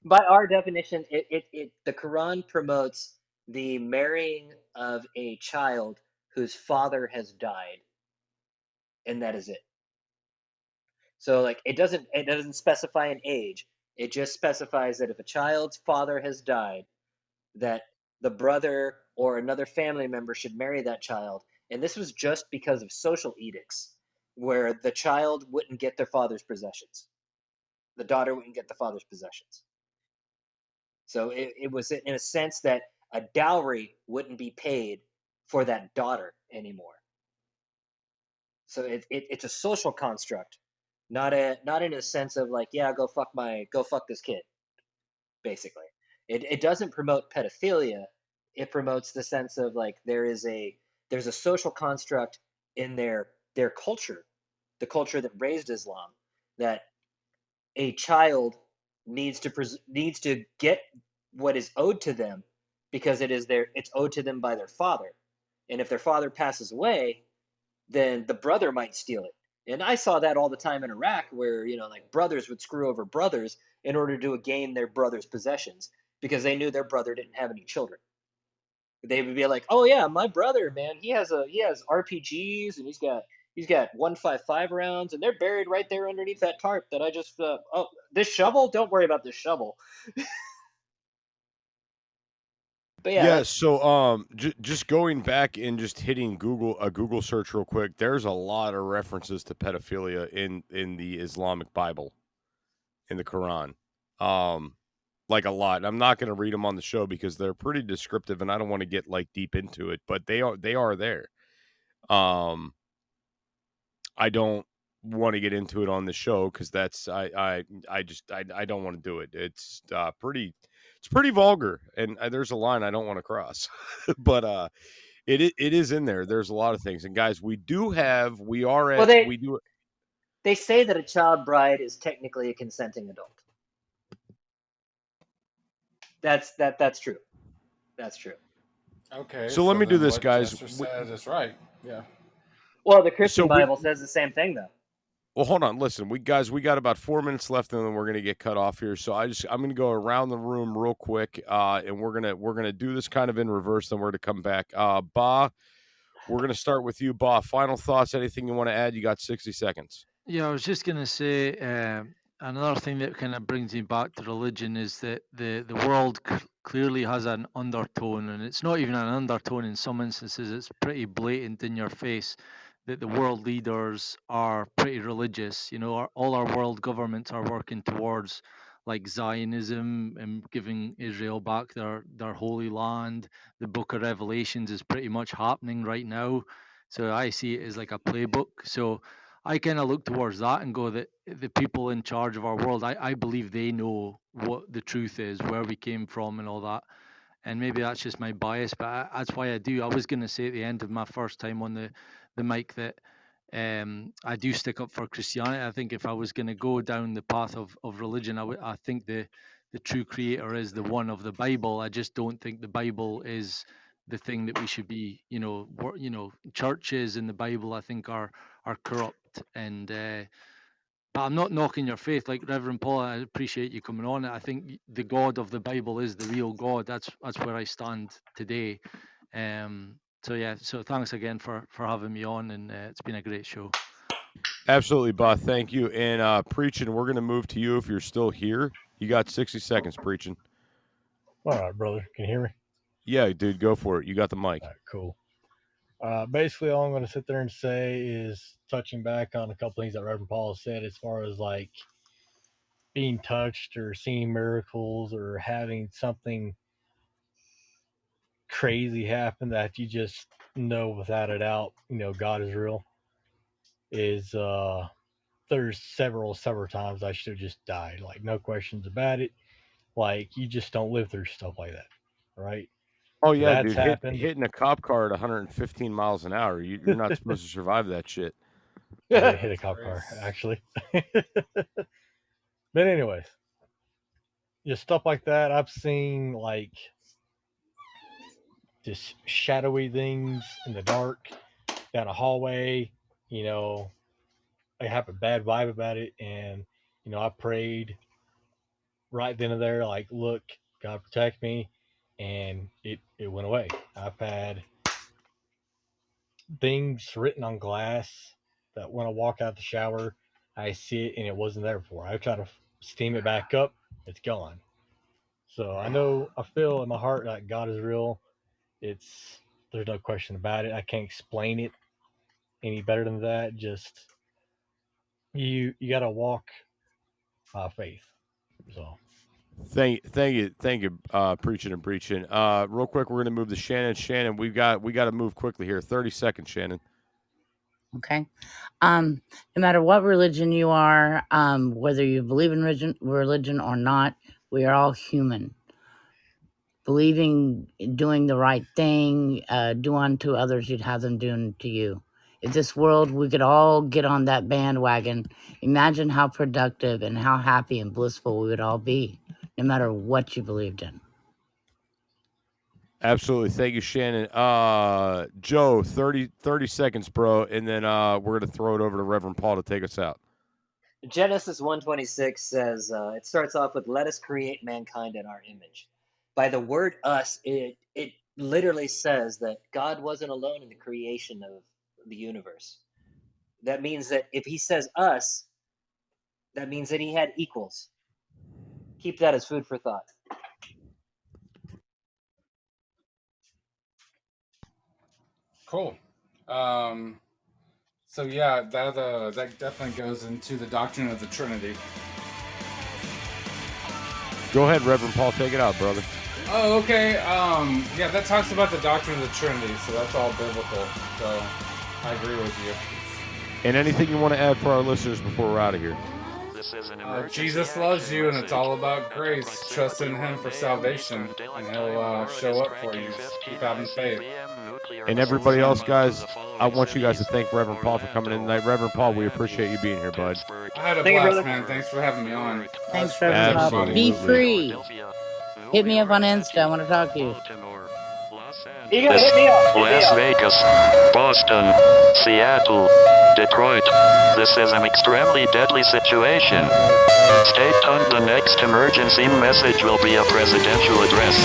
by our definition, the Quran promotes the marrying of a child whose father has died, and that is it. So like it doesn't specify an age. It just specifies that if a child's father has died, that the brother or another family member should marry that child. And this was just because of social edicts where the child wouldn't get their father's possessions. the daughter wouldn't get the father's possessions. So it was in a sense that a dowry wouldn't be paid for that daughter anymore. So it's a social construct, not in a sense of like, yeah, go fuck this kid. Basically, it doesn't promote pedophilia. It promotes the sense of like there's a social construct in their culture, the culture that raised Islam, that a child needs to get what is owed to them because it's owed to them by their father, and if their father passes away, then the brother might steal it. And I saw that all the time in Iraq, where like brothers would screw over brothers in order to gain their brother's possessions because they knew their brother didn't have any children. They would be like, "Oh yeah, my brother, man, he has RPGs and he's got 155 rounds, and they're buried right there underneath that tarp that I just oh, this shovel, don't worry about this shovel." But yeah, Yeah, so just going back and just hitting a Google search real quick, there's a lot of references to pedophilia in the Islamic Bible, in the Quran. Like a lot. I'm not going to read them on the show because they're pretty descriptive and I don't want to get like deep into it, but they are there. I don't want to get into it on the show because that's I don't want to do it. It's pretty vulgar, and there's a line I don't want to cross. But it is in there. There's a lot of things, and guys, we do well, they say that a child bride is technically a consenting adult. That's true. That's true. Okay, So let so me do then this, what guys. Jester said is right. Yeah. Well, the So Christian Bible says the same thing, though. well, hold on. Listen, we got about 4 minutes left, and then we're gonna get cut off here. So I'm gonna go around the room real quick, and we're gonna do this kind of in reverse. Then we're gonna come back. Ba, we're gonna start with you, Ba. Final thoughts? Anything you want to add? You got 60 seconds. Yeah, I was just going to say another thing that kind of brings me back to religion is that the world clearly has an undertone, and it's not even an undertone in some instances. It's pretty blatant in your face that the world leaders are pretty religious. You know, all our world governments are working towards like Zionism and giving Israel back their holy land. The Book of Revelations is pretty much happening right now. So I see it as like a playbook. So I kind of look towards that and go that the people in charge of our world, I believe they know what the truth is, where we came from, and all that. And maybe that's just my bias, but that's why I do. I was going to say at the end of my first time on the mic that I do stick up for Christianity. I think if I was going to go down the path of religion, I think the true creator is the one of the Bible. I just don't think the Bible is the thing that we should be, churches in the Bible, I think are corrupt. And but I'm not knocking your faith, like Reverend Paul. I appreciate you coming on. I think the God of the Bible is the real God. That's where I stand today. So yeah, so thanks again for having me on, and it's been a great show. Absolutely, Ba. Thank you. And Preaching, we're gonna move to you if you're still here. You got 60 seconds, Preaching. All right, brother. Can you hear me? Yeah, dude, go for it. You got the mic. All right, cool. Basically, all I'm going to sit there and say is touching back on a couple things that Reverend Paul said as far as like being touched or seeing miracles or having something crazy happen that you just know without a doubt, God is real. Is there's several times I should have just died, like no questions about it. Like you just don't live through stuff like that, right? Oh So yeah, that's dude. happened. Hitting a cop car at 115 miles an hour. You're not supposed to survive that shit. I did hit a cop car actually. But anyways, just stuff like that. I've seen like just shadowy things in the dark down a hallway. I have a bad vibe about it, and I prayed right then and there, like, look, God protect me, and it went away. I've had things written on glass that when I walk out the shower, I see it and it wasn't there before. I try to steam it back up, it's gone. So I feel in my heart that God is real. There's no question about it. I can't explain it any better than that. Just you got to walk faith. So Thank you, preaching and preaching. Real quick, we're gonna move to Shannon. Shannon, we got to move quickly here. 30 seconds, Shannon. Okay. No matter what religion you are, whether you believe in religion or not, we are all human. Believing, doing the right thing, do unto others, you'd have them do unto you. If this world, we could all get on that bandwagon, imagine how productive and how happy and blissful we would all be, no matter what you believed in. Absolutely. Thank you, Shannon. Joe, 30 seconds, bro, and then we're gonna throw it over to Reverend Paul to take us out. Genesis 1:26 says, it starts off with, let us create mankind in our image. By the word us, it literally says that God wasn't alone in the creation of the universe. That means that if he says us, that means that he had equals. Keep that as food for thought. Cool. So yeah, that definitely goes into the doctrine of the Trinity. Go ahead, Reverend Paul, take it out, brother. Oh, okay. Yeah, that talks about the doctrine of the Trinity, so that's all biblical. So I agree with you. And anything you want to add for our listeners before we're out of here? Jesus loves you, and it's all about grace. Trust in him for salvation, and he'll show up for you. Just keep having faith. And everybody else, guys, I want you guys to thank Reverend Paul for coming in tonight. Reverend Paul, we appreciate you being here, bud. I had a Thank you, blast, brother. man. Thanks for having me on. Thanks, Reverend Paul. Absolutely. Be free. Hit me up on Insta. I want to talk to you. You gotta hit me up. Las Vegas, Boston, Seattle, Detroit. This is an extremely deadly situation. Stay tuned. The next emergency message will be a presidential address.